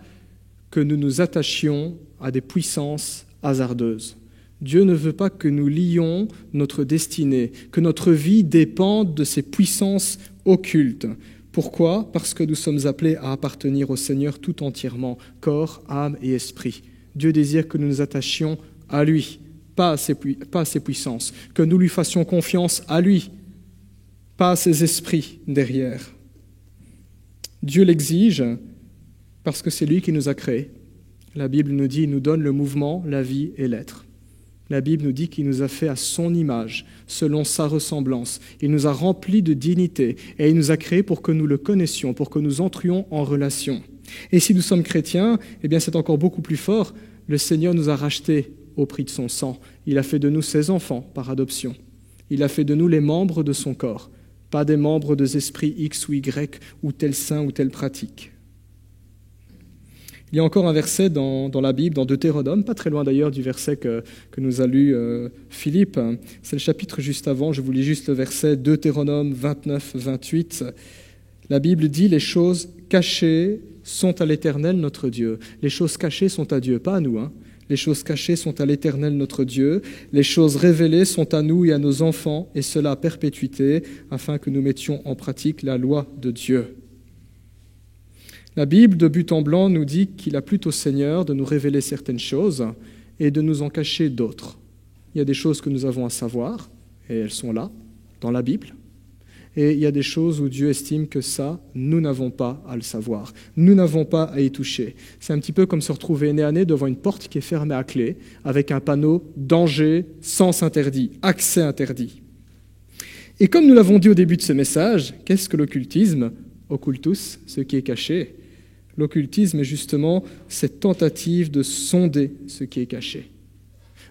que nous nous attachions à des puissances hasardeuses. Dieu ne veut pas que nous lions notre destinée, que notre vie dépende de ces puissances occultes. Pourquoi? Parce que nous sommes appelés à appartenir au Seigneur tout entièrement, corps, âme et esprit. Dieu désire que nous nous attachions à lui, pas à ses puissances, que nous lui fassions confiance à lui, pas à ses esprits derrière. Dieu l'exige parce que c'est lui qui nous a créés. La Bible nous dit, il nous donne le mouvement, la vie et l'être. La Bible nous dit qu'il nous a fait à son image, selon sa ressemblance. Il nous a remplis de dignité et il nous a créés pour que nous le connaissions, pour que nous entrions en relation. Et si nous sommes chrétiens, c'est encore beaucoup plus fort. Le Seigneur nous a rachetés au prix de son sang. Il a fait de nous ses enfants par adoption. Il a fait de nous les membres de son corps, pas des membres des esprits X ou Y ou tel saint ou telle pratique. Il y a encore un verset dans la Bible, dans Deutéronome, pas très loin d'ailleurs du verset que nous a lu Philippe. C'est le chapitre juste avant, je vous lis juste le verset, Deutéronome 29, 28. La Bible dit « Les choses cachées sont à l'Éternel notre Dieu ». Les choses cachées sont à Dieu, pas à nous. Les choses cachées sont à l'Éternel notre Dieu. Les choses révélées sont à nous et à nos enfants, et cela à perpétuité, afin que nous mettions en pratique la loi de Dieu. La Bible, de but en blanc, nous dit qu'il a plu au Seigneur de nous révéler certaines choses et de nous en cacher d'autres. Il y a des choses que nous avons à savoir, et elles sont là, dans la Bible. Et il y a des choses où Dieu estime que ça, nous n'avons pas à le savoir. Nous n'avons pas à y toucher. C'est un petit peu comme se retrouver nez à nez devant une porte qui est fermée à clé, avec un panneau « Danger, sens interdit, accès interdit ». Et comme nous l'avons dit au début de ce message, qu'est-ce que l'occultisme ? Occultus, ce qui est caché. L'occultisme est justement cette tentative de sonder ce qui est caché,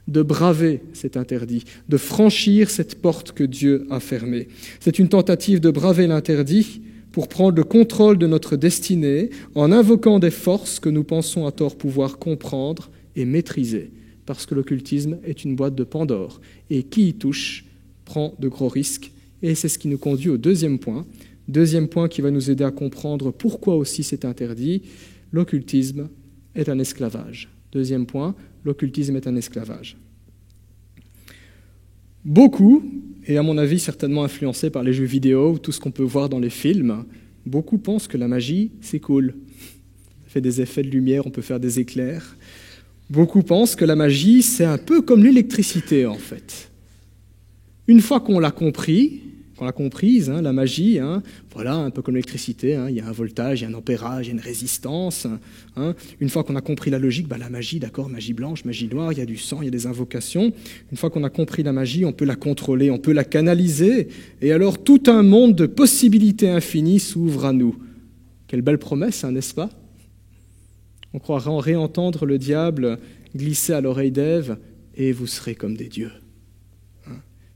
de braver cet interdit, de franchir cette porte que Dieu a fermée. C'est une tentative de braver l'interdit pour prendre le contrôle de notre destinée en invoquant des forces que nous pensons à tort pouvoir comprendre et maîtriser, parce que l'occultisme est une boîte de Pandore, et qui y touche prend de gros risques. Et c'est ce qui nous conduit au deuxième point qui va nous aider à comprendre pourquoi aussi c'est interdit. L'occultisme est un esclavage. Deuxième point, l'occultisme est un esclavage. Beaucoup, et à mon avis certainement influencés par les jeux vidéo ou tout ce qu'on peut voir dans les films, beaucoup pensent que la magie, c'est cool. Ça fait des effets de lumière, on peut faire des éclairs. Beaucoup pensent que la magie, c'est un peu comme l'électricité, en fait. Une fois qu'on l'a comprise, la magie, voilà, un peu comme l'électricité, il y a un voltage, il y a un ampérage, il y a une résistance. Une fois qu'on a compris la logique, la magie, d'accord, magie blanche, magie noire, il y a du sang, il y a des invocations. Une fois qu'on a compris la magie, on peut la contrôler, on peut la canaliser, et alors tout un monde de possibilités infinies s'ouvre à nous. Quelle belle promesse, n'est-ce pas ? On croirait en réentendre le diable glisser à l'oreille d'Ève, et vous serez comme des dieux.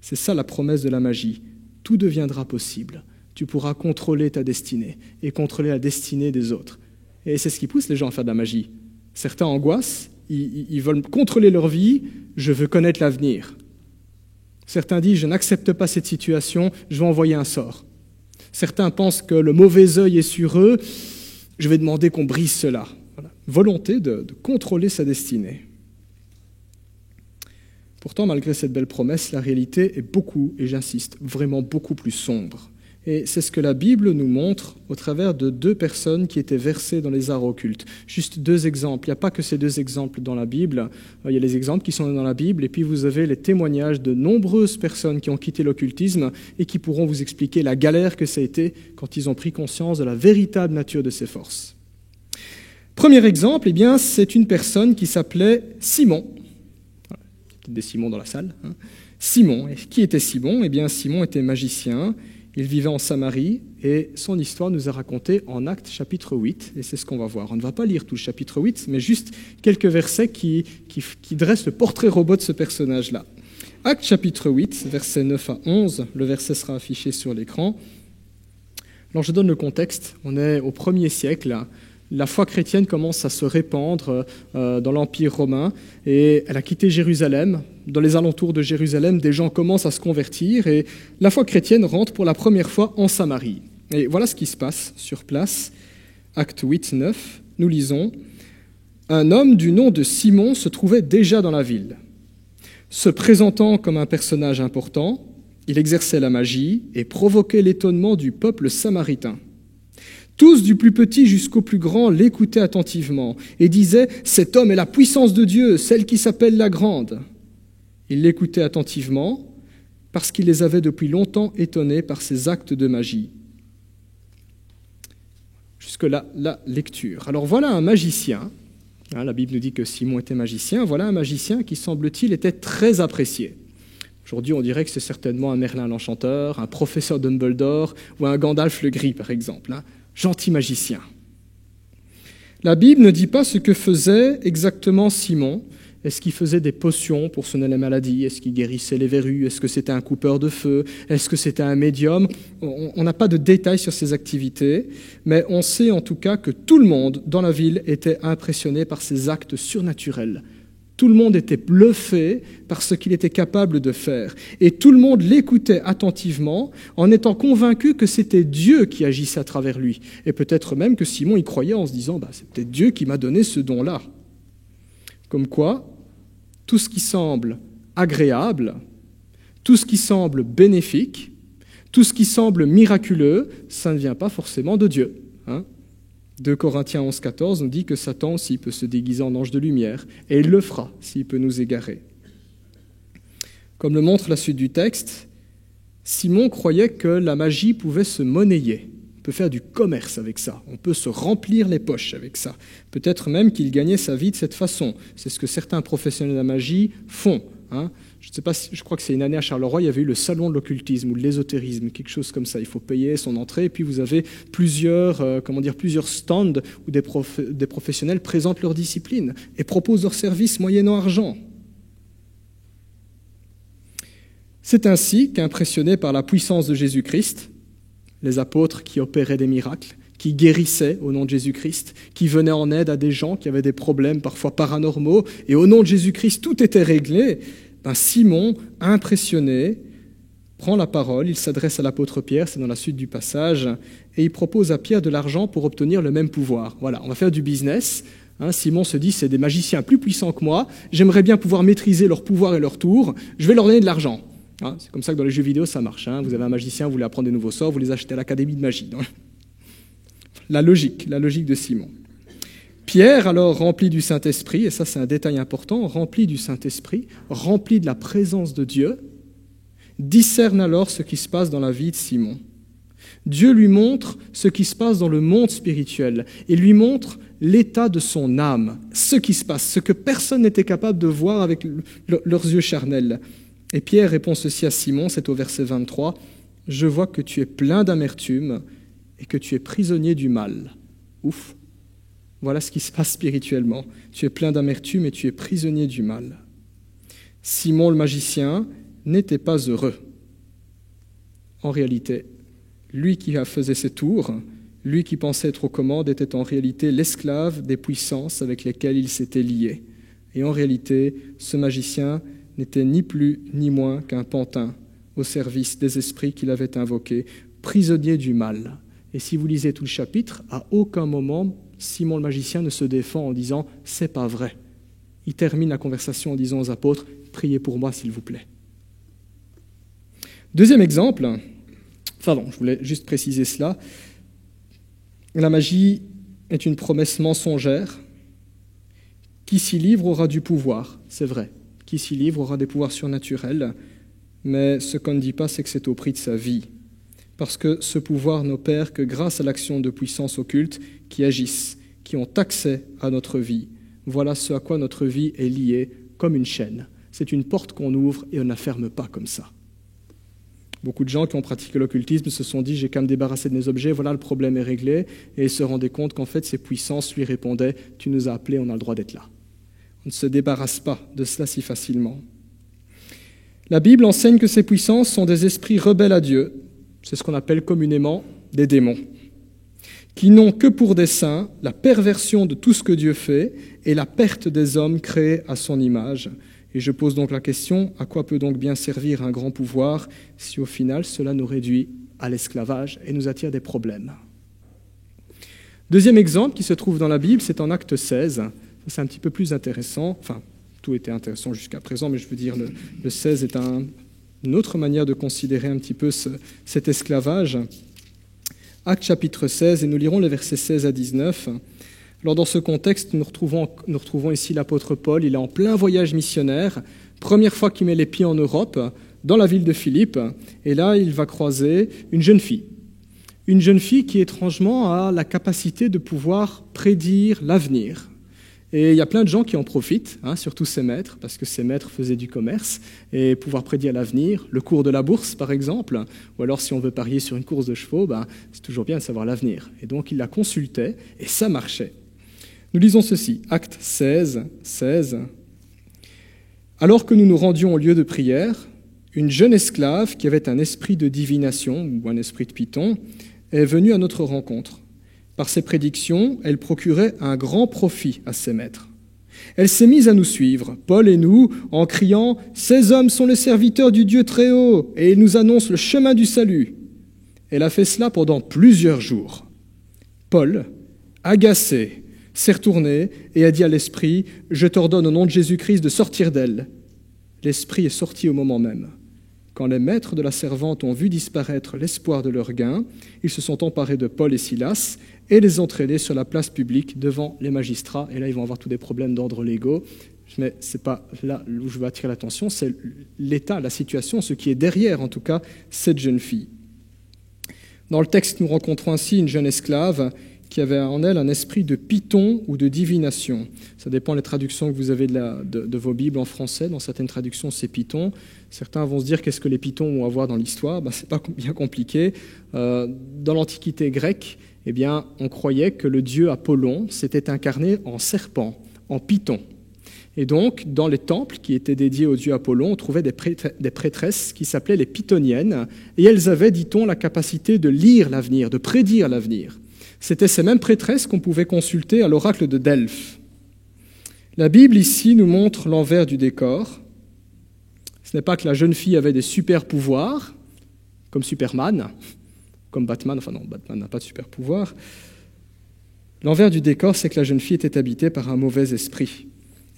C'est ça la promesse de la magie. Tout deviendra possible. Tu pourras contrôler ta destinée et contrôler la destinée des autres. Et c'est ce qui pousse les gens à faire de la magie. Certains angoissent, ils veulent contrôler leur vie, je veux connaître l'avenir. Certains disent, je n'accepte pas cette situation, je vais envoyer un sort. Certains pensent que le mauvais œil est sur eux, je vais demander qu'on brise cela. Voilà. Volonté de contrôler sa destinée. Pourtant, malgré cette belle promesse, la réalité est beaucoup, et j'insiste, vraiment beaucoup plus sombre. Et c'est ce que la Bible nous montre au travers de deux personnes qui étaient versées dans les arts occultes. Juste deux exemples. Il n'y a pas que ces deux exemples dans la Bible. Il y a les exemples qui sont dans la Bible, et puis vous avez les témoignages de nombreuses personnes qui ont quitté l'occultisme et qui pourront vous expliquer la galère que ça a été quand ils ont pris conscience de la véritable nature de ces forces. Premier exemple, c'est une personne qui s'appelait Simon. Des Simons dans la salle. Simon. Et qui était Simon ? Simon était magicien. Il vivait en Samarie et son histoire nous est racontée en Actes chapitre 8. Et c'est ce qu'on va voir. On ne va pas lire tout le chapitre 8, mais juste quelques versets qui dressent le portrait robot de ce personnage-là. Actes chapitre 8, versets 9 à 11. Le verset sera affiché sur l'écran. Alors je donne le contexte. On est au 1er siècle. La foi chrétienne commence à se répandre dans l'Empire romain et elle a quitté Jérusalem. Dans les alentours de Jérusalem, des gens commencent à se convertir et la foi chrétienne rentre pour la première fois en Samarie. Et voilà ce qui se passe sur place. Acte 8, 9, nous lisons « Un homme du nom de Simon se trouvait déjà dans la ville. Se présentant comme un personnage important, il exerçait la magie et provoquait l'étonnement du peuple samaritain. Tous, du plus petit jusqu'au plus grand, l'écoutaient attentivement et disaient « Cet homme est la puissance de Dieu, celle qui s'appelle la grande ». Ils l'écoutaient attentivement parce qu'il les avait depuis longtemps étonnés par ses actes de magie. Jusque-là, la lecture. Alors voilà un magicien, la Bible nous dit que Simon était magicien, voilà un magicien qui, semble-t-il, était très apprécié. Aujourd'hui, on dirait que c'est certainement un Merlin l'Enchanteur, un professeur Dumbledore ou un Gandalf le Gris, par exemple. Gentil magicien. La Bible ne dit pas ce que faisait exactement Simon. Est-ce qu'il faisait des potions pour soigner les maladies ? Est-ce qu'il guérissait les verrues ? Est-ce que c'était un coupeur de feu ? Est-ce que c'était un médium ? On n'a pas de détails sur ses activités, mais on sait en tout cas que tout le monde dans la ville était impressionné par ses actes surnaturels. Tout le monde était bluffé par ce qu'il était capable de faire. Et tout le monde l'écoutait attentivement en étant convaincu que c'était Dieu qui agissait à travers lui. Et peut-être même que Simon y croyait en se disant « c'est peut-être Dieu qui m'a donné ce don-là ». Comme quoi, tout ce qui semble agréable, tout ce qui semble bénéfique, tout ce qui semble miraculeux, ça ne vient pas forcément de Dieu. 2 Corinthiens 11, 14 nous dit que Satan aussi peut se déguiser en ange de lumière, et il le fera s'il peut nous égarer. Comme le montre la suite du texte, Simon croyait que la magie pouvait se monnayer. On peut faire du commerce avec ça, on peut se remplir les poches avec ça. Peut-être même qu'il gagnait sa vie de cette façon. C'est ce que certains professionnels de la magie font. Je ne sais pas, je crois que c'est une année à Charleroi, il y avait eu le salon de l'occultisme ou de l'ésotérisme, quelque chose comme ça. Il faut payer son entrée et puis vous avez plusieurs stands où des professionnels présentent leur discipline et proposent leurs services moyennant argent. C'est ainsi qu'impressionnés par la puissance de Jésus-Christ, les apôtres qui opéraient des miracles, qui guérissaient au nom de Jésus-Christ, qui venaient en aide à des gens qui avaient des problèmes parfois paranormaux, et au nom de Jésus-Christ, tout était réglé. Simon, impressionné, prend la parole, il s'adresse à l'apôtre Pierre, c'est dans la suite du passage, et il propose à Pierre de l'argent pour obtenir le même pouvoir. Voilà, on va faire du business. Simon se dit, c'est des magiciens plus puissants que moi, j'aimerais bien pouvoir maîtriser leur pouvoir et leur tour, je vais leur donner de l'argent. C'est comme ça que dans les jeux vidéo, ça marche. Vous avez un magicien, vous voulez apprendre des nouveaux sorts, vous les achetez à l'académie de magie. La logique de Simon. Pierre, alors rempli du Saint-Esprit, et ça c'est un détail important, rempli du Saint-Esprit, rempli de la présence de Dieu, discerne alors ce qui se passe dans la vie de Simon. Dieu lui montre ce qui se passe dans le monde spirituel et lui montre l'état de son âme, ce qui se passe, ce que personne n'était capable de voir avec leurs yeux charnels. Et Pierre répond ceci à Simon, c'est au verset 23, « Je vois que tu es plein d'amertume et que tu es prisonnier du mal. » Ouf. Voilà ce qui se passe spirituellement. Tu es plein d'amertume et tu es prisonnier du mal. Simon le magicien n'était pas heureux. En réalité, lui qui faisait ses tours, lui qui pensait être aux commandes, était en réalité l'esclave des puissances avec lesquelles il s'était lié. Et en réalité, ce magicien n'était ni plus ni moins qu'un pantin au service des esprits qu'il avait invoqués, prisonnier du mal. Et si vous lisez tout le chapitre, à aucun moment, Simon le magicien ne se défend en disant « c'est pas vrai ». Il termine la conversation en disant aux apôtres « priez pour moi s'il vous plaît ». Deuxième exemple, je voulais juste préciser cela, la magie est une promesse mensongère. Qui s'y livre aura du pouvoir, c'est vrai. Qui s'y livre aura des pouvoirs surnaturels, mais ce qu'on ne dit pas, c'est que c'est au prix de sa vie. Parce que ce pouvoir n'opère que grâce à l'action de puissances occultes qui agissent, qui ont accès à notre vie. Voilà ce à quoi notre vie est liée comme une chaîne. C'est une porte qu'on ouvre et on ne la ferme pas comme ça. Beaucoup de gens qui ont pratiqué l'occultisme se sont dit « j'ai qu'à me débarrasser de mes objets, voilà, le problème est réglé ». Et ils se rendaient compte qu'en fait, ces puissances lui répondaient « tu nous as appelés, on a le droit d'être là ». On ne se débarrasse pas de cela si facilement. La Bible enseigne que ces puissances sont des esprits rebelles à Dieu. C'est ce qu'on appelle communément des démons, qui n'ont que pour dessein la perversion de tout ce que Dieu fait et la perte des hommes créés à son image. Et je pose donc la question, à quoi peut donc bien servir un grand pouvoir si au final cela nous réduit à l'esclavage et nous attire des problèmes? Deuxième exemple qui se trouve dans la Bible, c'est en Acte 16. C'est un petit peu plus intéressant, enfin tout était intéressant jusqu'à présent, mais je veux dire le 16 est une autre manière de considérer un petit peu cet esclavage. Acte chapitre 16, et nous lirons les versets 16 à 19. Alors dans ce contexte, nous retrouvons ici l'apôtre Paul, il est en plein voyage missionnaire, première fois qu'il met les pieds en Europe, dans la ville de Philippe, et là il va croiser une jeune fille qui étrangement a la capacité de pouvoir prédire l'avenir. Et il y a plein de gens qui en profitent, surtout ces maîtres, parce que ces maîtres faisaient du commerce, et pouvoir prédire l'avenir, le cours de la bourse par exemple, ou alors si on veut parier sur une course de chevaux, c'est toujours bien de savoir l'avenir. Et donc il la consultait, et ça marchait. Nous lisons ceci, Acte 16, 16. « Alors que nous nous rendions au lieu de prière, une jeune esclave qui avait un esprit de divination, ou un esprit de Python, est venue à notre rencontre. Par ses prédictions, elle procurait un grand profit à ses maîtres. Elle s'est mise à nous suivre, Paul et nous, en criant « Ces hommes sont les serviteurs du Dieu très haut, et ils nous annoncent le chemin du salut. » Elle a fait cela pendant plusieurs jours. Paul, agacé, s'est retourné et a dit à l'esprit « Je t'ordonne au nom de Jésus-Christ de sortir d'elle. » L'esprit est sorti au moment même. Quand les maîtres de la servante ont vu disparaître l'espoir de leur gain, ils se sont emparés de Paul et Silas et les ont traînés sur la place publique devant les magistrats. Et là, ils vont avoir tous des problèmes d'ordre légaux. Mais ce n'est pas là où je veux attirer l'attention, c'est l'état, la situation, ce qui est derrière, en tout cas, cette jeune fille. Dans le texte, nous rencontrons ainsi une jeune esclave qui avait en elle un esprit de python ou de divination. Ça dépend des traductions que vous avez de vos Bibles en français. Dans certaines traductions, c'est python. Certains vont se dire qu'est-ce que les pythons vont avoir dans l'histoire. Ce n'est pas bien compliqué. Dans l'Antiquité grecque, eh bien, on croyait que le dieu Apollon s'était incarné en serpent, en python. Et donc, dans les temples qui étaient dédiés au dieu Apollon, on trouvait des prêtresses qui s'appelaient les pythoniennes, et elles avaient, dit-on, la capacité de lire l'avenir, de prédire l'avenir. C'était ces mêmes prêtresses qu'on pouvait consulter à l'oracle de Delphes. La Bible, ici, nous montre l'envers du décor. Ce n'est pas que la jeune fille avait des super pouvoirs, comme Superman, comme Batman. Enfin non, Batman n'a pas de super pouvoir. L'envers du décor, c'est que la jeune fille était habitée par un mauvais esprit.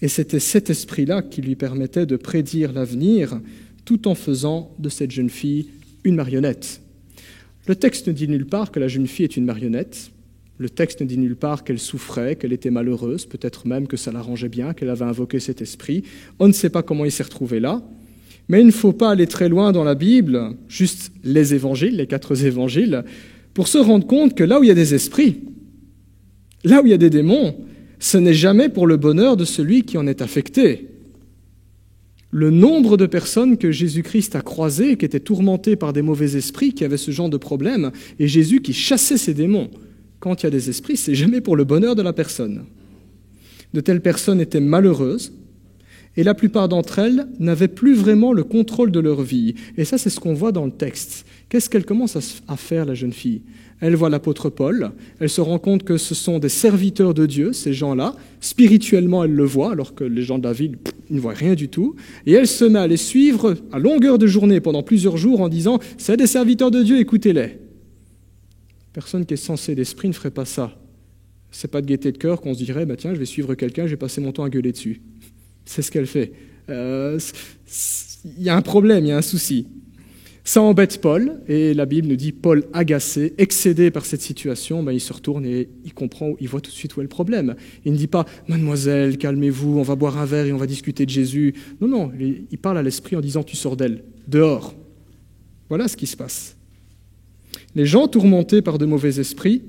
Et c'était cet esprit-là qui lui permettait de prédire l'avenir tout en faisant de cette jeune fille une marionnette. Le texte ne dit nulle part que la jeune fille est une marionnette. Le texte ne dit nulle part qu'elle souffrait, qu'elle était malheureuse, peut-être même que ça l'arrangeait bien, qu'elle avait invoqué cet esprit. On ne sait pas comment il s'est retrouvé là. Mais il ne faut pas aller très loin dans la Bible, juste les évangiles, les 4 évangiles, pour se rendre compte que là où il y a des esprits, là où il y a des démons, ce n'est jamais pour le bonheur de celui qui en est affecté. Le nombre de personnes que Jésus-Christ a croisées, qui étaient tourmentées par des mauvais esprits, qui avaient ce genre de problème, et Jésus qui chassait ces démons. Quand il y a des esprits, c'est jamais pour le bonheur de la personne. De telles personnes étaient malheureuses, et la plupart d'entre elles n'avaient plus vraiment le contrôle de leur vie. Et ça, c'est ce qu'on voit dans le texte. Qu'est-ce qu'elle commence à faire, la jeune fille ? Elle voit l'apôtre Paul, elle se rend compte que ce sont des serviteurs de Dieu, ces gens-là. Spirituellement, elle le voit, alors que les gens de la ville ne voient rien du tout. Et elle se met à les suivre à longueur de journée pendant plusieurs jours en disant « C'est des serviteurs de Dieu, écoutez-les ». Personne qui est sensée d'esprit ne ferait pas ça. C'est pas de gaieté de cœur qu'on se dirait « Tiens, je vais suivre quelqu'un, je vais passer mon temps à gueuler dessus ». C'est ce qu'elle fait. Il y a un problème, il y a un souci. Ça embête Paul, et la Bible nous dit Paul agacé, excédé par cette situation, il se retourne et il comprend, il voit tout de suite où est le problème. Il ne dit pas « Mademoiselle, calmez-vous, on va boire un verre et on va discuter de Jésus ». Non, il parle à l'esprit en disant « Tu sors d'elle, dehors ». Voilà ce qui se passe. Les gens tourmentés par de mauvais esprits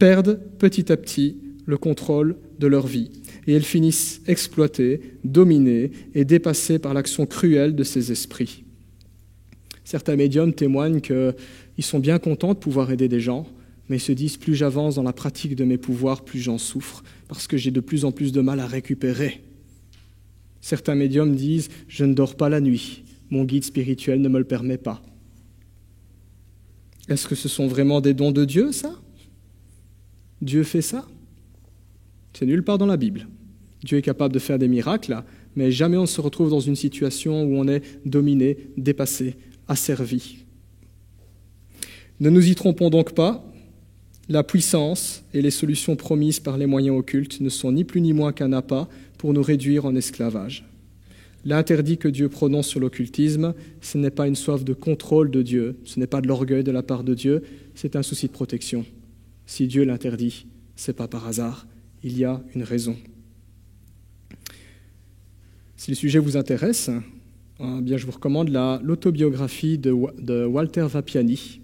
perdent petit à petit le contrôle de leur vie. Et elles finissent exploitées, dominées et dépassées par l'action cruelle de ces esprits. Certains médiums témoignent qu'ils sont bien contents de pouvoir aider des gens, mais ils se disent « plus j'avance dans la pratique de mes pouvoirs, plus j'en souffre, parce que j'ai de plus en plus de mal à récupérer ». Certains médiums disent « je ne dors pas la nuit, mon guide spirituel ne me le permet pas ». Est-ce que ce sont vraiment des dons de Dieu, ça ? Dieu fait ça ? C'est nulle part dans la Bible. Dieu est capable de faire des miracles, mais jamais on ne se retrouve dans une situation où on est dominé, dépassé, asservi. Ne nous y trompons donc pas, la puissance et les solutions promises par les moyens occultes ne sont ni plus ni moins qu'un appât pour nous réduire en esclavage. L'interdit que Dieu prononce sur l'occultisme, ce n'est pas une soif de contrôle de Dieu, ce n'est pas de l'orgueil de la part de Dieu, c'est un souci de protection. Si Dieu l'interdit, ce n'est pas par hasard, il y a une raison. Si le sujet vous intéresse, bien je vous recommande l'autobiographie de Walter Vapiani.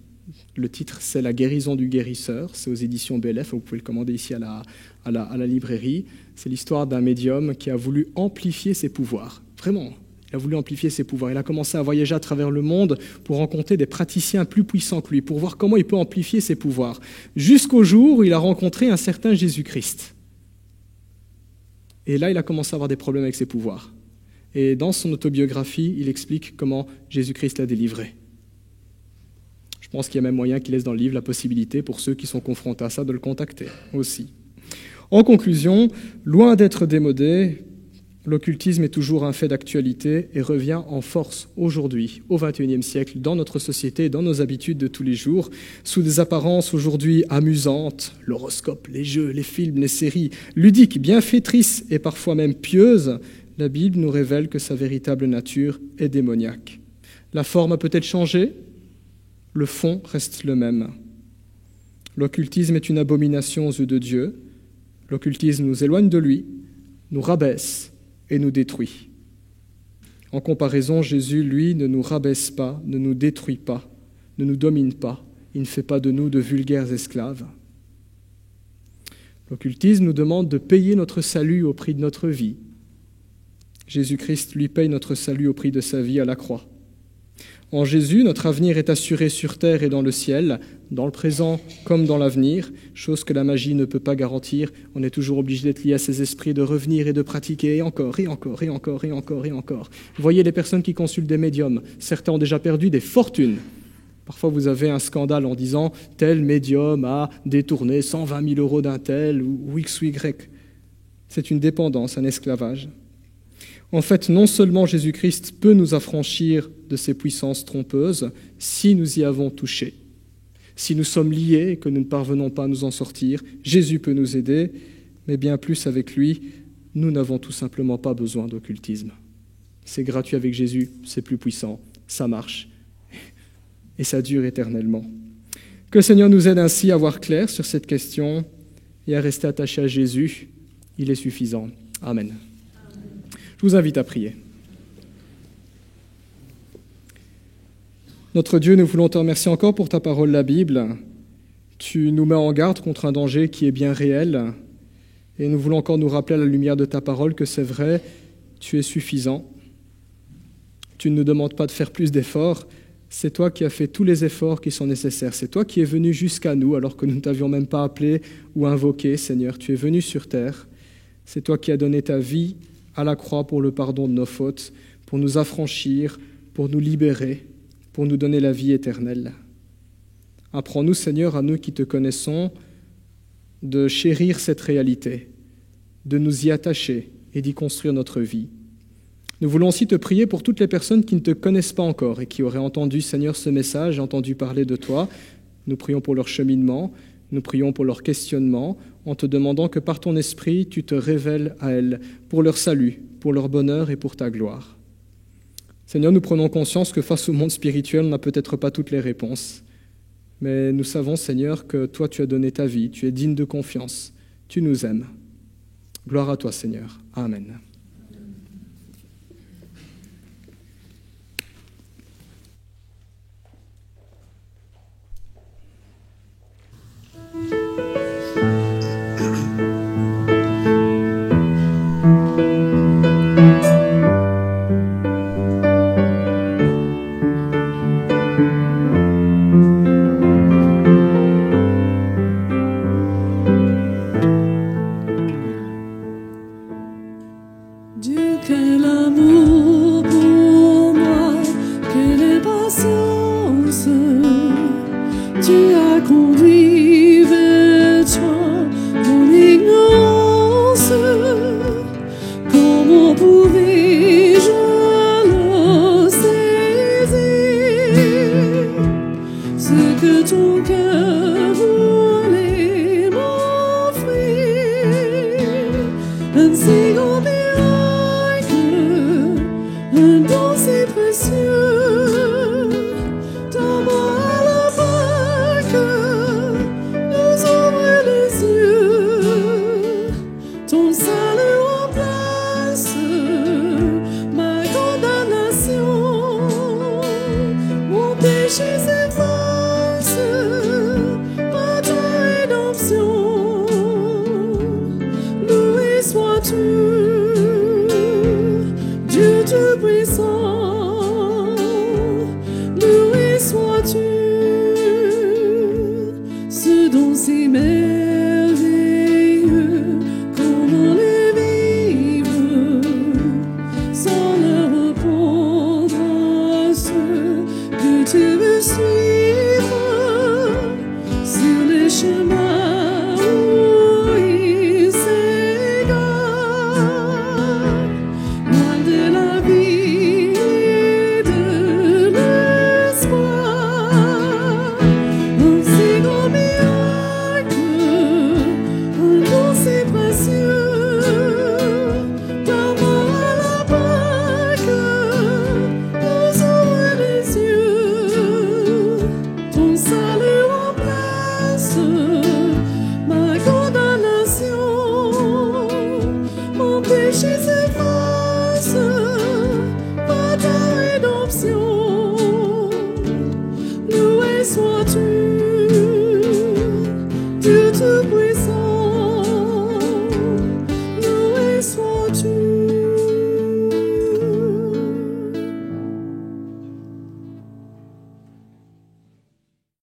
Le titre, c'est « La guérison du guérisseur ». C'est aux éditions BLF. Vous pouvez le commander ici à la librairie. C'est l'histoire d'un médium qui a voulu amplifier ses pouvoirs. Vraiment, il a voulu amplifier ses pouvoirs. Il a commencé à voyager à travers le monde pour rencontrer des praticiens plus puissants que lui, pour voir comment il peut amplifier ses pouvoirs. Jusqu'au jour où il a rencontré un certain Jésus-Christ. Et là, il a commencé à avoir des problèmes avec ses pouvoirs. Et dans son autobiographie, il explique comment Jésus-Christ l'a délivré. Je pense qu'il y a même moyen qu'il laisse dans le livre la possibilité pour ceux qui sont confrontés à ça de le contacter aussi. En conclusion, loin d'être démodé, l'occultisme est toujours un fait d'actualité et revient en force aujourd'hui, au XXIe siècle, dans notre société, dans nos habitudes de tous les jours, sous des apparences aujourd'hui amusantes, l'horoscope, les jeux, les films, les séries, ludiques, bienfaitrices et parfois même pieuses. La Bible nous révèle que sa véritable nature est démoniaque. La forme a peut-être changé, le fond reste le même. L'occultisme est une abomination aux yeux de Dieu. L'occultisme nous éloigne de lui, nous rabaisse et nous détruit. En comparaison, Jésus, lui, ne nous rabaisse pas, ne nous détruit pas, ne nous domine pas. Il ne fait pas de nous de vulgaires esclaves. L'occultisme nous demande de payer notre salut au prix de notre vie. Jésus-Christ, lui, paye notre salut au prix de sa vie à la croix. En Jésus, notre avenir est assuré sur terre et dans le ciel, dans le présent comme dans l'avenir, chose que la magie ne peut pas garantir. On est toujours obligé d'être lié à ces esprits, de revenir et de pratiquer, et encore, et encore, et encore, et encore, et encore. Vous voyez les personnes qui consultent des médiums, certains ont déjà perdu des fortunes. Parfois, vous avez un scandale en disant « tel médium a détourné 120 000 euros d'un tel » ou X ou Y. C'est une dépendance, un esclavage. En fait, non seulement Jésus-Christ peut nous affranchir de ces puissances trompeuses si nous y avons touché. Si nous sommes liés et que nous ne parvenons pas à nous en sortir, Jésus peut nous aider, mais bien plus avec lui, nous n'avons tout simplement pas besoin d'occultisme. C'est gratuit avec Jésus, c'est plus puissant, ça marche, et ça dure éternellement. Que le Seigneur nous aide ainsi à voir clair sur cette question et à rester attaché à Jésus. Il est suffisant. Amen. Je vous invite à prier. Notre Dieu, nous voulons te remercier encore pour ta parole, la Bible. Tu nous mets en garde contre un danger qui est bien réel. Et nous voulons encore nous rappeler à la lumière de ta parole que c'est vrai, tu es suffisant. Tu ne nous demandes pas de faire plus d'efforts. C'est toi qui as fait tous les efforts qui sont nécessaires. C'est toi qui es venu jusqu'à nous alors que nous ne t'avions même pas appelé ou invoqué, Seigneur. Tu es venu sur terre. C'est toi qui as donné ta vie à la croix pour le pardon de nos fautes, pour nous affranchir, pour nous libérer, pour nous donner la vie éternelle. Apprends-nous, Seigneur, à nous qui te connaissons, de chérir cette réalité, de nous y attacher et d'y construire notre vie. Nous voulons aussi te prier pour toutes les personnes qui ne te connaissent pas encore et qui auraient entendu, Seigneur, ce message, entendu parler de toi. Nous prions pour leur cheminement, nous prions pour leur questionnement, en te demandant que par ton esprit, tu te révèles à elles pour leur salut, pour leur bonheur et pour ta gloire. Seigneur, nous prenons conscience que face au monde spirituel, on n'a peut-être pas toutes les réponses. Mais nous savons, Seigneur, que toi, tu as donné ta vie, tu es digne de confiance, tu nous aimes. Gloire à toi, Seigneur. Amen. Loué sois-tu.